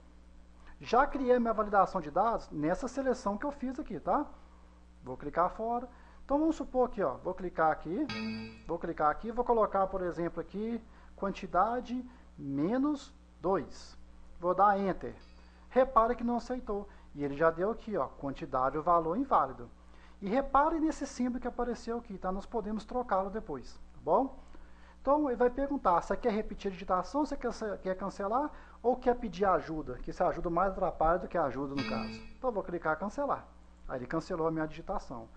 Já criei minha validação de dados nessa seleção que eu fiz aqui, tá? Vou clicar fora. Então vamos supor aqui, ó, vou clicar aqui, vou colocar, por exemplo, aqui, quantidade menos 2. Vou dar Enter. Repare que não aceitou. E ele já deu aqui, ó, quantidade ou valor inválido. E repare nesse símbolo que apareceu aqui, tá? Nós podemos trocá-lo depois, tá bom? Então ele vai perguntar se quer repetir a digitação, se quer cancelar ou quer pedir ajuda, que se ajuda mais atrapalha do que ajuda no caso. Então eu vou clicar cancelar. Aí ele cancelou a minha digitação.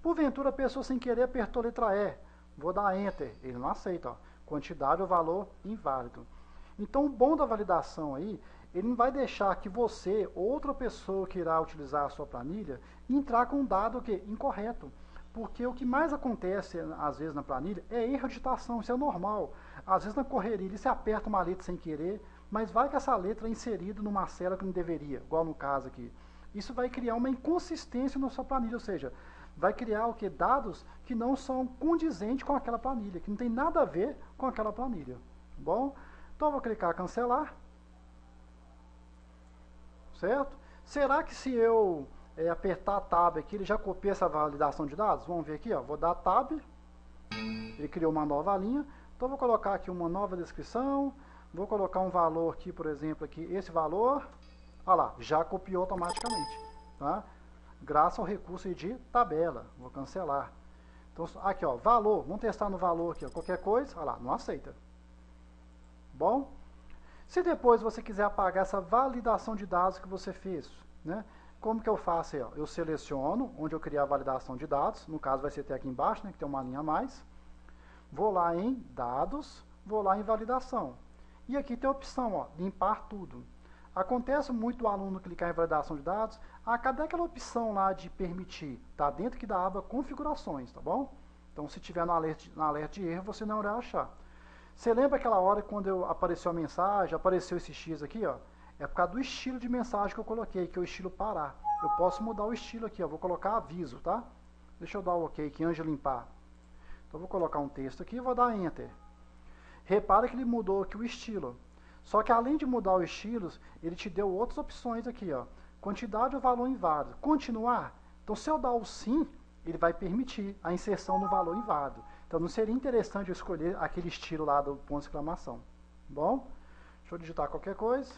Porventura a pessoa sem querer apertou a letra E. Vou dar Enter. Ele não aceita, ó. Quantidade ou valor inválido. Então o bom da validação aí, ele não vai deixar que você, outra pessoa que irá utilizar a sua planilha, entrar com um dado o quê? Incorreto. Porque o que mais acontece, às vezes, na planilha, é erro de digitação, isso é normal. Às vezes, na correria, você aperta uma letra sem querer, mas vai que essa letra é inserida numa célula que não deveria, igual no caso aqui. Isso vai criar uma inconsistência na sua planilha, ou seja, vai criar o quê? Dados que não são condizentes com aquela planilha, que não tem nada a ver com aquela planilha. Tá bom? Então, eu vou clicar cancelar. Certo? Será que se eu apertar Tab aqui, ele já copia essa validação de dados? Vamos ver aqui, ó. Vou dar Tab. Ele criou uma nova linha. Então, vou colocar aqui uma nova descrição. Vou colocar um valor aqui, por exemplo, aqui, esse valor. Olha lá, já copiou automaticamente. Tá? Graças ao recurso de tabela. Vou cancelar. Então, aqui, ó, valor. Vamos testar no valor aqui, ó. Qualquer coisa, olha lá, não aceita. Bom? Se depois você quiser apagar essa validação de dados que você fez, né? Como que eu faço aí? Ó? Eu seleciono onde eu criei a validação de dados, no caso vai ser até aqui embaixo, né, que tem uma linha a mais. Vou lá em dados, vou lá em validação. E aqui tem a opção, ó, limpar tudo. Acontece muito o aluno clicar em validação de dados, cadê aquela opção lá de permitir? Está dentro aqui da aba configurações, tá bom? Então se tiver no alerta de erro, você não irá achar. Você lembra aquela hora quando apareceu a mensagem, apareceu esse X aqui, ó? É por causa do estilo de mensagem que eu coloquei, que é o estilo parar. Eu posso mudar o estilo aqui, ó. Vou colocar aviso, tá? Deixa eu dar o OK aqui antes de limpar. Então, vou colocar um texto aqui e vou dar Enter. Repara que ele mudou aqui o estilo. Só que além de mudar os estilos, ele te deu outras opções aqui, ó. Quantidade ou valor inválido. Continuar. Então, se eu dar o sim, ele vai permitir a inserção no valor inválido. Então, não seria interessante eu escolher aquele estilo lá do ponto de exclamação. Bom, deixa eu digitar qualquer coisa.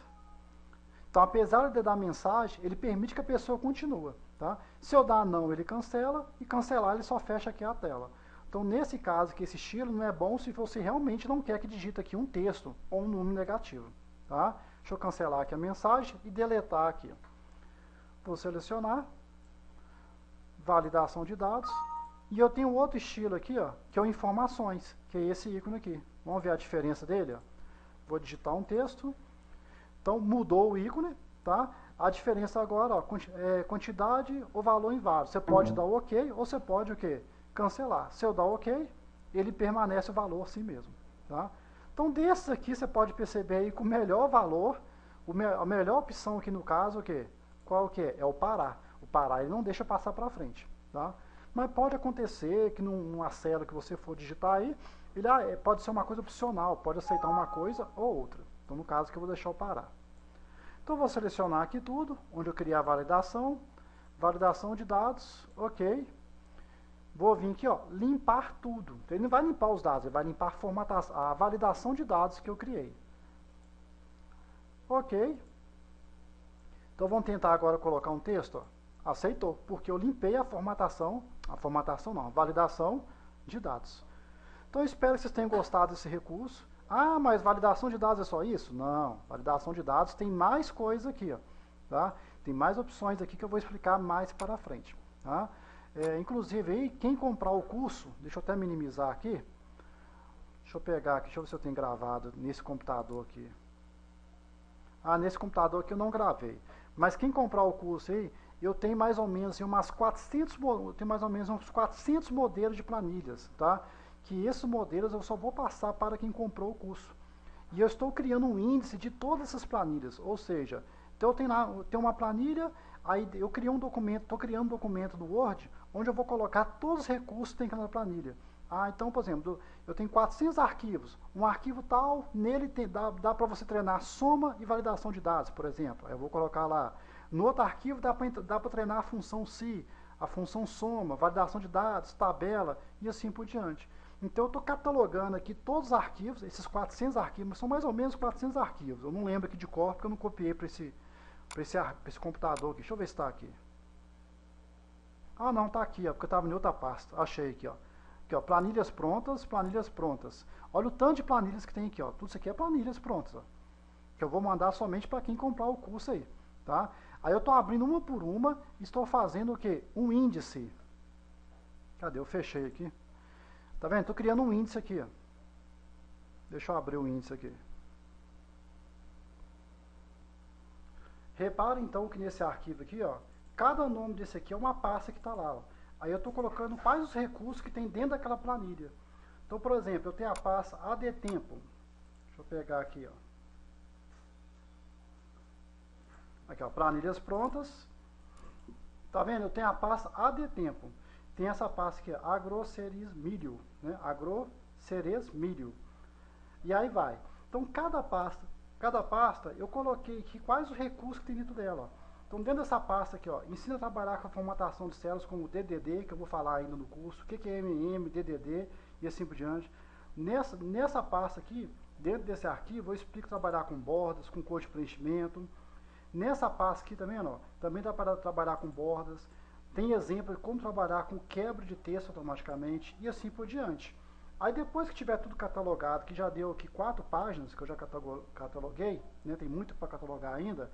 Então, apesar de dar mensagem, ele permite que a pessoa continue. Tá? Se eu dar não, ele cancela, e cancelar, ele só fecha aqui a tela. Então, nesse caso, que esse estilo não é bom se você realmente não quer que digite aqui um texto ou um número negativo. Tá? Deixa eu cancelar aqui a mensagem e deletar aqui. Vou selecionar, validação de dados, e eu tenho outro estilo aqui, ó, que é o informações, que é esse ícone aqui. Vamos ver a diferença dele? Ó. Vou digitar um texto. Então, mudou o ícone, tá? A diferença agora, ó, quantidade ou valor inválido. Você pode dar o OK ou você pode o quê? Cancelar. Se eu dar o OK, ele permanece o valor assim mesmo, tá? Então, desses aqui, você pode perceber aí que o melhor valor, a melhor opção aqui no caso, o quê? Qual que é? É o parar. O parar, ele não deixa passar para frente, tá? Mas pode acontecer que numa célula que você for digitar aí, ele pode ser uma coisa opcional, pode aceitar uma coisa ou outra. Então, no caso que eu vou deixar o parar. Então, vou selecionar aqui tudo, onde eu criei a validação de dados, OK. Vou vir aqui, ó, limpar tudo. Então, ele não vai limpar os dados, ele vai limpar a validação de dados que eu criei. OK. Então, vamos tentar agora colocar um texto, ó. Aceitou, porque eu limpei a validação de dados. Então, eu espero que vocês tenham gostado desse recurso. Mas validação de dados é só isso? Não, validação de dados tem mais coisa aqui, ó, tá? Tem mais opções aqui que eu vou explicar mais para frente, tá? Inclusive, aí, quem comprar o curso, deixa eu até minimizar aqui, deixa Deixa eu pegar aqui, deixa eu ver se eu tenho gravado nesse computador aqui. Ah, nesse computador aqui eu não gravei. Mas quem comprar o curso aí, eu tenho mais ou menos umas 400, eu tenho mais ou menos uns 400 modelos de planilhas, tá? Que esses modelos eu só vou passar para quem comprou o curso. E eu estou criando um índice de todas essas planilhas, ou seja, então eu tenho uma planilha, aí eu criei um documento, estou criando um documento no Word, onde eu vou colocar todos os recursos que tem naquela planilha. Ah, então, por exemplo, eu tenho 400 arquivos, um arquivo tal, nele dá para você treinar soma e validação de dados, por exemplo. Aí eu vou colocar lá. No outro arquivo dá para treinar a função se, a função soma, validação de dados, tabela e assim por diante. Então eu estou catalogando aqui todos os arquivos, esses 400 arquivos, são mais ou menos 400 arquivos. Eu não lembro aqui de cor, porque eu não copiei para esse computador aqui. Deixa eu ver se está aqui. Ah, não, está aqui, ó, porque eu estava em outra pasta. Achei aqui, ó. Aqui, ó, planilhas prontas, planilhas prontas. Olha o tanto de planilhas que tem aqui, ó. Tudo isso aqui é planilhas prontas, ó. Que eu vou mandar somente para quem comprar o curso aí, tá? Aí eu estou abrindo uma por uma e estou fazendo o quê? Um índice. Cadê? Eu fechei aqui. Tá vendo? Estou criando um índice aqui, ó. Deixa eu abrir o índice aqui. Repara então que nesse arquivo aqui, ó, cada nome desse aqui é uma pasta que está lá, ó. Aí eu estou colocando quais os recursos que tem dentro daquela planilha. Então, por exemplo, eu tenho a pasta ADTempo. Deixa eu pegar aqui, ó. Aqui, ó, planilhas prontas. Tá vendo? Eu tenho a pasta ADTempo. Tem essa pasta aqui, agroceresmilho, né? Agroceresmilho. E aí vai. Então, cada pasta, eu coloquei aqui quais os recursos que tem dentro dela, ó. Então, dentro dessa pasta aqui, ó, ensina a trabalhar com a formatação de células como DDD, que eu vou falar ainda no curso, o que é MM, DDD e assim por diante. Nessa pasta aqui, dentro desse arquivo, eu explico trabalhar com bordas, com cor de preenchimento. Nessa pasta aqui também, ó, também dá para trabalhar com bordas. Tem exemplo de como trabalhar com quebra de texto automaticamente e assim por diante. Aí depois que tiver tudo catalogado, que já deu aqui 4 páginas, que eu já cataloguei, né, tem muito para catalogar ainda,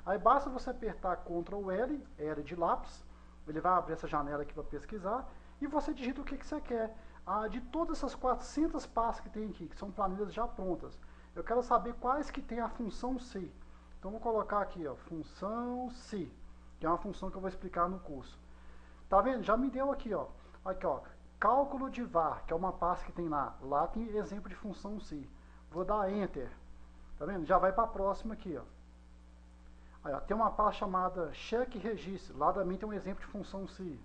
aí basta você apertar Ctrl L, L de lápis, ele vai abrir essa janela aqui para pesquisar, e você digita o que você quer. Ah, de todas essas 400 pastas que tem aqui, que são planilhas já prontas, eu quero saber quais que tem a função se. Então vou colocar aqui, ó, função se, que é uma função que eu vou explicar no curso. Tá vendo? Já me deu aqui, ó. Aqui, ó, cálculo de var, que é uma pasta que tem lá. Lá tem exemplo de função se. Vou dar Enter. Tá vendo? Já vai para a próxima aqui, ó. Aí, ó, tem uma pasta chamada cheque registro. Lá também tem um exemplo de função se.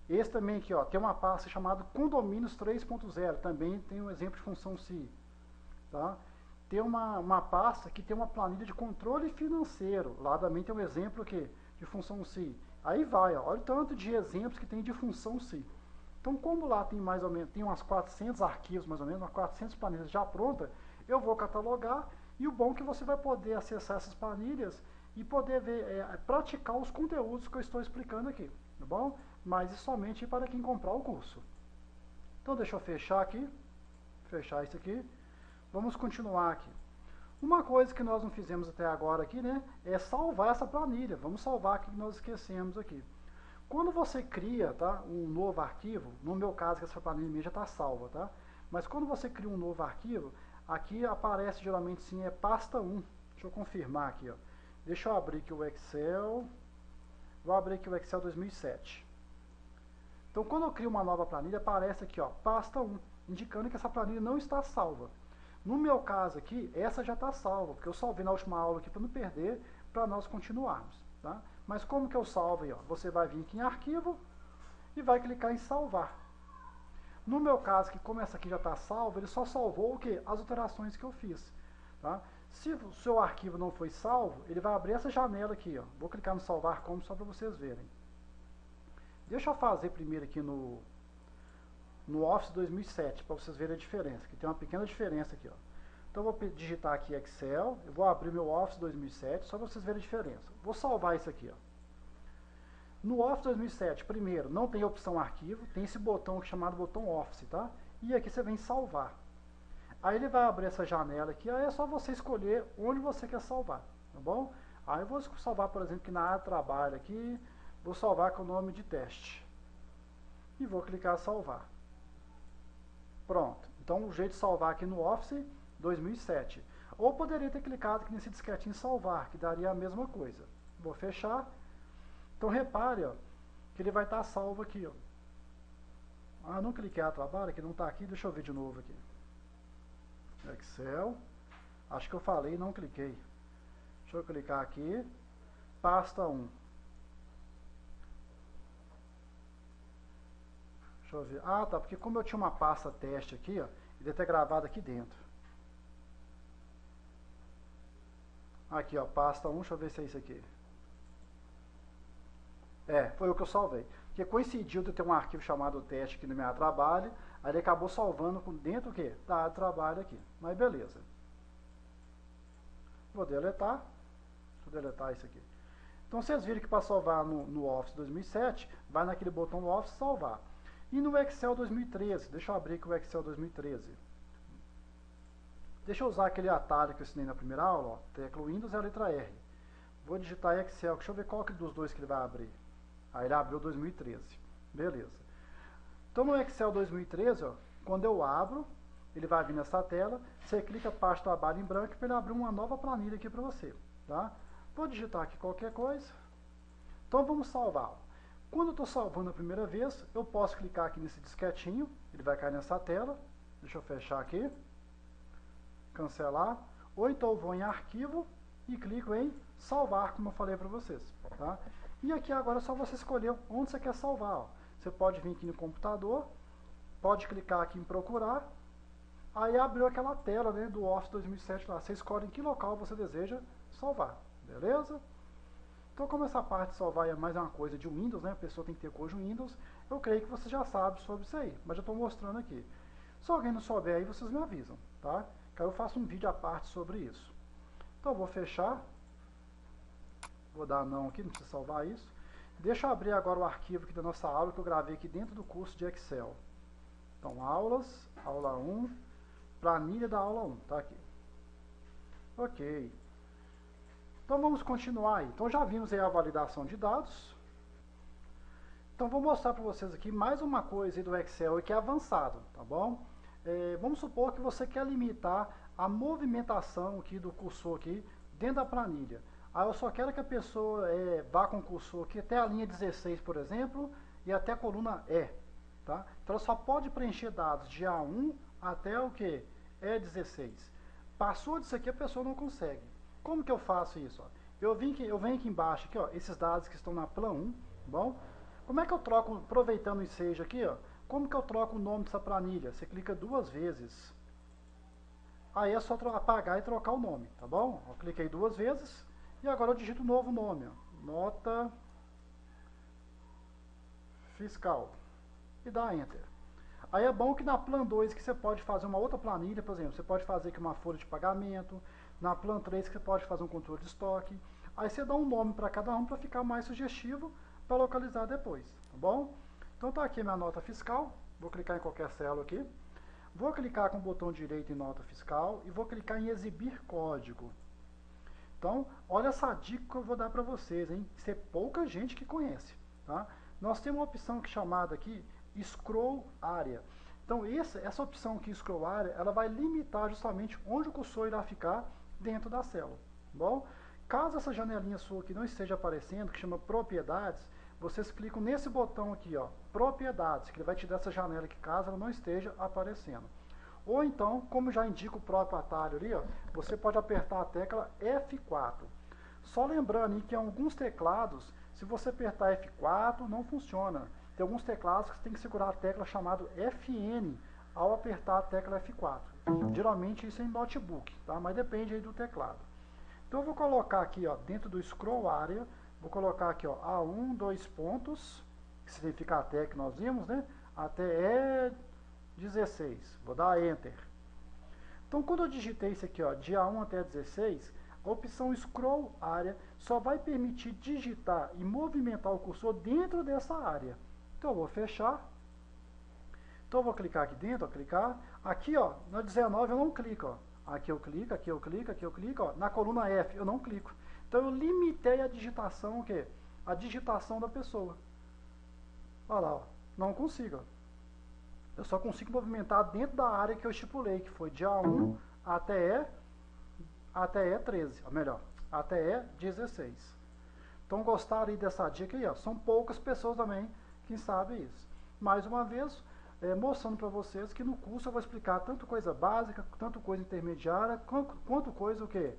Esse também aqui, ó, tem uma pasta chamada condomínios 3.0. Também tem um exemplo de função se. Tá? Tem uma pasta que tem uma planilha de controle financeiro. Lá também tem um exemplo aqui de função se. Aí vai, ó, olha o tanto de exemplos que tem de função se. Então, como lá tem mais ou menos, tem umas 400 arquivos, mais ou menos, umas 400 planilhas já prontas, eu vou catalogar, e o bom é que você vai poder acessar essas planilhas e poder ver, praticar os conteúdos que eu estou explicando aqui, tá bom? Mas isso somente para quem comprar o curso. Então, deixa eu fechar aqui, fechar isso aqui. Vamos continuar aqui. Uma coisa que nós não fizemos até agora aqui, né, é salvar essa planilha. Vamos salvar aqui que nós esquecemos aqui. Quando você cria, tá, um novo arquivo, no meu caso que essa planilha minha já está salva, tá? Mas quando você cria um novo arquivo, aqui aparece geralmente sim, é pasta 1. Deixa eu confirmar aqui, ó. Deixa eu abrir aqui o Excel. Vou abrir aqui o Excel 2007. Então, quando eu crio uma nova planilha, aparece aqui, ó, pasta 1, indicando que essa planilha não está salva. No meu caso aqui, essa já está salva, porque eu salvei na última aula aqui para não perder, para nós continuarmos, tá? Mas como que eu salvo aí, ó? Você vai vir aqui em arquivo e vai clicar em salvar. No meu caso, que como essa aqui já está salva, ele só salvou o quê? As alterações que eu fiz, tá? Se o seu arquivo não foi salvo, ele vai abrir essa janela aqui, ó. Vou clicar no salvar como só para vocês verem. Deixa eu fazer primeiro aqui no Office 2007, para vocês verem a diferença, que tem uma pequena diferença aqui, ó. Então eu vou digitar aqui Excel, eu vou abrir meu Office 2007, só para vocês verem a diferença. Vou salvar isso aqui, ó. No Office 2007, primeiro, não tem opção arquivo, tem esse botão aqui chamado botão Office, tá? E aqui você vem salvar. Aí ele vai abrir essa janela aqui, aí é só você escolher onde você quer salvar, tá bom? Aí eu vou salvar, por exemplo, aqui na área de trabalho aqui, vou salvar com o nome de teste. E vou clicar salvar. Pronto. Então o jeito de salvar aqui no Office 2007. Ou poderia ter clicado aqui nesse disquetinho salvar, que daria a mesma coisa. Vou fechar. Então repare, ó, que ele vai estar salvo aqui, ó. Ah, não cliquei a trabalho, que não está aqui, deixa eu ver de novo aqui. Excel. Acho que eu falei, não cliquei. Deixa eu clicar aqui. Pasta 1. Deixa eu ver. Ah, tá, porque como eu tinha uma pasta teste aqui, ó, ele deve ter gravado aqui dentro. Aqui, ó, pasta 1, deixa eu ver se é isso aqui. É, foi o que eu salvei. Porque coincidiu de ter um arquivo chamado teste aqui no meu trabalho, aí ele acabou salvando dentro do quê? Da área de trabalho aqui. Mas beleza. Vou deletar. Deixa eu deletar isso aqui. Então vocês viram que para salvar no Office 2007, vai naquele botão do Office salvar. E no Excel 2013, deixa eu abrir aqui o Excel 2013. Deixa eu usar aquele atalho que eu ensinei na primeira aula, ó, tecla Windows e a letra R. Vou digitar Excel, deixa eu ver qual que dos dois que ele vai abrir. Aí ele abriu 2013. Beleza. Então no Excel 2013, ó, quando eu abro, ele vai vir nessa tela, você clica parte do trabalho em branco para ele abrir uma nova planilha aqui para você. Tá? Vou digitar aqui qualquer coisa. Então vamos salvar. Quando eu estou salvando a primeira vez, eu posso clicar aqui nesse disquetinho, ele vai cair nessa tela. Deixa eu fechar aqui. Cancelar. Ou então eu vou em arquivo e clico em salvar, como eu falei para vocês. Tá? E aqui agora é só você escolher onde você quer salvar. Ó. Você pode vir aqui no computador, pode clicar aqui em procurar, aí abriu aquela tela, né, do Office 2007 lá. Você escolhe em que local você deseja salvar, beleza? Então como essa parte de salvar é mais uma coisa de Windows, né, a pessoa tem que ter código Windows, eu creio que você já sabe sobre isso aí, mas já estou mostrando aqui. Se alguém não souber aí, vocês me avisam, tá? Que aí eu faço um vídeo à parte sobre isso. Então eu vou fechar. Vou dar não aqui, não precisa salvar isso. Deixa eu abrir agora o arquivo aqui da nossa aula que eu gravei aqui dentro do curso de Excel. Então, aulas, aula 1, planilha da aula 1, tá aqui. Ok. Então vamos continuar aí. Então já vimos aí a validação de dados. Então vou mostrar para vocês aqui mais uma coisa aí do Excel que é avançado, tá bom? Vamos supor que você quer limitar a movimentação aqui do cursor aqui dentro da planilha. Aí eu só quero que a pessoa vá com o cursor aqui até a linha 16, por exemplo, e até a coluna E. Tá? Então ela só pode preencher dados de A1 até o que? E16. Passou disso aqui, a pessoa não consegue. Como que eu faço isso? Ó? Eu venho aqui embaixo, aqui, ó, esses dados que estão na plan 1, tá bom? Como é que eu troco, aproveitando o ensejo aqui, ó, como que eu troco o nome dessa planilha? Você clica 2 vezes. Aí é só apagar e trocar o nome, tá bom? Eu cliquei 2 vezes. E agora eu digito um novo nome, ó, nota fiscal, e dá Enter. Aí é bom que na Plan 2 que você pode fazer uma outra planilha, por exemplo, você pode fazer aqui uma folha de pagamento, na Plan 3 que você pode fazer um controle de estoque, aí você dá um nome para cada um para ficar mais sugestivo para localizar depois, tá bom? Então tá aqui minha nota fiscal, vou clicar em qualquer célula aqui, vou clicar com o botão direito em nota fiscal e vou clicar em exibir código. Então, olha essa dica que eu vou dar para vocês, hein? Isso é pouca gente que conhece, tá? Nós temos uma opção que é chamada aqui Scroll Area. Então, essa opção aqui, Scroll Area, ela vai limitar justamente onde o cursor irá ficar dentro da célula, tá bom? Caso essa janelinha sua aqui não esteja aparecendo, que chama Propriedades, vocês clicam nesse botão aqui, ó, Propriedades, que ele vai te dar essa janela aqui, caso ela não esteja aparecendo. Ou então, como já indica o próprio atalho ali, ó, você pode apertar a tecla F4. Só lembrando que em alguns teclados, se você apertar F4, não funciona. Tem alguns teclados que você tem que segurar a tecla chamada FN ao apertar a tecla F4. Geralmente isso é em notebook, tá? Mas depende aí do teclado. Então eu vou colocar aqui, ó, dentro do Scroll Area, vou colocar aqui, ó, A1, 2 pontos, que significa até que nós vimos, né? Até 16, vou dar Enter. Então quando eu digitei isso aqui, ó, de A1 até 16, a opção Scroll Area só vai permitir digitar e movimentar o cursor dentro dessa área. Então eu vou fechar. Então eu vou clicar aqui dentro, ó, clicar. Aqui, ó, na 19 eu não clico, ó. Aqui eu clico, aqui eu clico, aqui eu clico, ó. Na coluna F eu não clico. Então eu limitei a digitação, o quê? A digitação da pessoa. Olha lá, ó. Não consigo, ó. Eu só consigo movimentar dentro da área que eu estipulei, que foi de A1 até E13, ou melhor, até E16. Então gostaram aí dessa dica aí, ó. São poucas pessoas também que sabem isso. Mais uma vez, mostrando para vocês que no curso eu vou explicar tanto coisa básica, tanto coisa intermediária, quanto coisa o quê?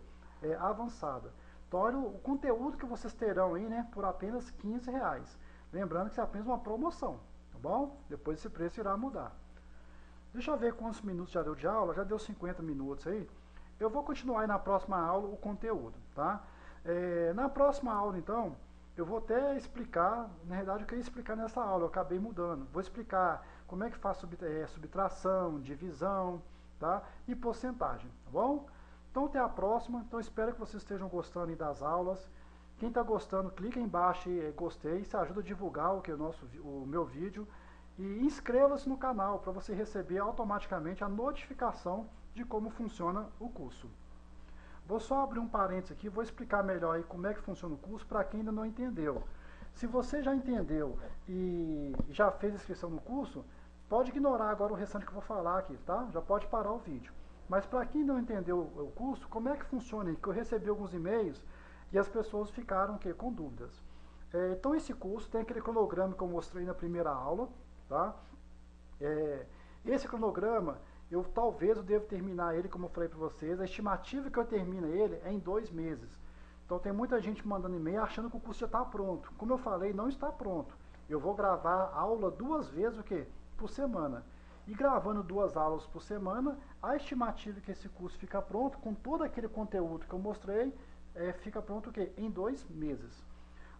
Avançada. Então olha o conteúdo que vocês terão aí, né, por apenas R$15. Lembrando que isso é apenas uma promoção, tá bom? Depois esse preço irá mudar. Deixa eu ver quantos minutos já deu de aula, já deu 50 minutos aí. Eu vou continuar aí na próxima aula o conteúdo, tá? Na próxima aula, então, eu vou até explicar, na realidade eu queria explicar nessa aula, eu acabei mudando. Vou explicar como é que faz subtração, divisão, tá? E porcentagem, tá bom? Então até a próxima, então espero que vocês estejam gostando aí das aulas. Quem está gostando, clica aí embaixo em gostei, isso ajuda a divulgar o meu vídeo. E inscreva-se no canal para você receber automaticamente a notificação de como funciona o curso. Vou só abrir um parênteses aqui, vou explicar melhor aí como é que funciona o curso para quem ainda não entendeu. Se você já entendeu e já fez inscrição no curso, pode ignorar agora o restante que eu vou falar aqui, tá? Já pode parar o vídeo. Mas para quem não entendeu o curso, como é que funciona aí? Que eu recebi alguns e-mails e as pessoas ficaram com dúvidas. Então esse curso tem aquele cronograma que eu mostrei na primeira aula, tá? Esse cronograma, talvez eu devo terminar ele, como eu falei para vocês, a estimativa que eu termino ele é em 2 meses. Então tem muita gente mandando e-mail achando que o curso já está pronto. Como eu falei, não está pronto. Eu vou gravar aula 2 vezes por semana. E gravando 2 aulas por semana, a estimativa que esse curso fica pronto, com todo aquele conteúdo que eu mostrei, fica pronto em 2 meses.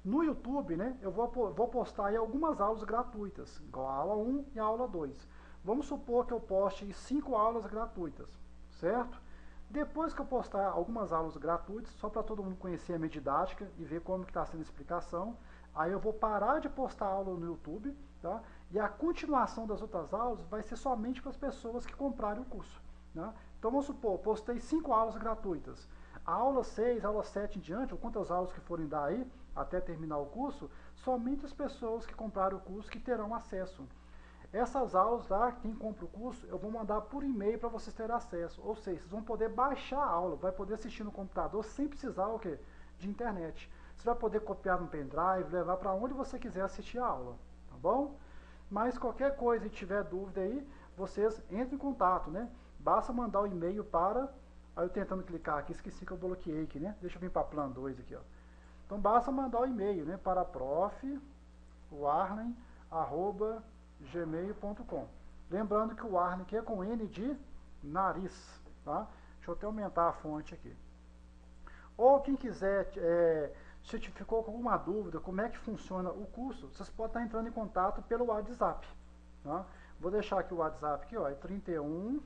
No YouTube, né, eu vou postar aí algumas aulas gratuitas, igual a aula 1 e a aula 2. Vamos supor que eu poste 5 aulas gratuitas, certo? Depois que eu postar algumas aulas gratuitas, só para todo mundo conhecer a minha didática e ver como que está sendo a explicação, aí eu vou parar de postar aula no YouTube, tá? E a continuação das outras aulas vai ser somente para as pessoas que comprarem o curso, né? Então vamos supor, postei 5 aulas gratuitas. A aula 6, a aula 7 em diante, ou quantas aulas que forem dar aí, até terminar o curso, somente as pessoas que compraram o curso que terão acesso. Essas aulas lá, quem compra o curso, eu vou mandar por e-mail para vocês terem acesso. Ou seja, vocês vão poder baixar a aula, vai poder assistir no computador sem precisar de internet. Você vai poder copiar no pendrive, levar para onde você quiser assistir a aula, tá bom? Mas qualquer coisa e tiver dúvida aí, vocês entrem em contato, né? Basta mandar o e-mail para... Aí eu tentando clicar aqui, esqueci que eu bloqueei aqui, né? Deixa eu vir para Plan 2 aqui, ó. Então basta mandar o e-mail, né? Para prof.warlen@gmail.com. Lembrando que o Warlen aqui é com N de nariz, tá? Deixa eu até aumentar a fonte aqui. Ou quem quiser, se ficou com alguma dúvida, como é que funciona o curso, vocês podem estar entrando em contato pelo WhatsApp, tá? Vou deixar aqui o WhatsApp aqui, ó, é 31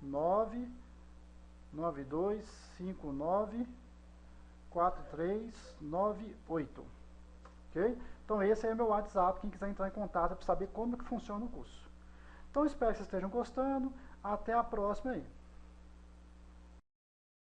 99259 4398, ok? Então esse é meu WhatsApp, quem quiser entrar em contato para saber como que funciona o curso. Então espero que vocês estejam gostando, até a próxima aí.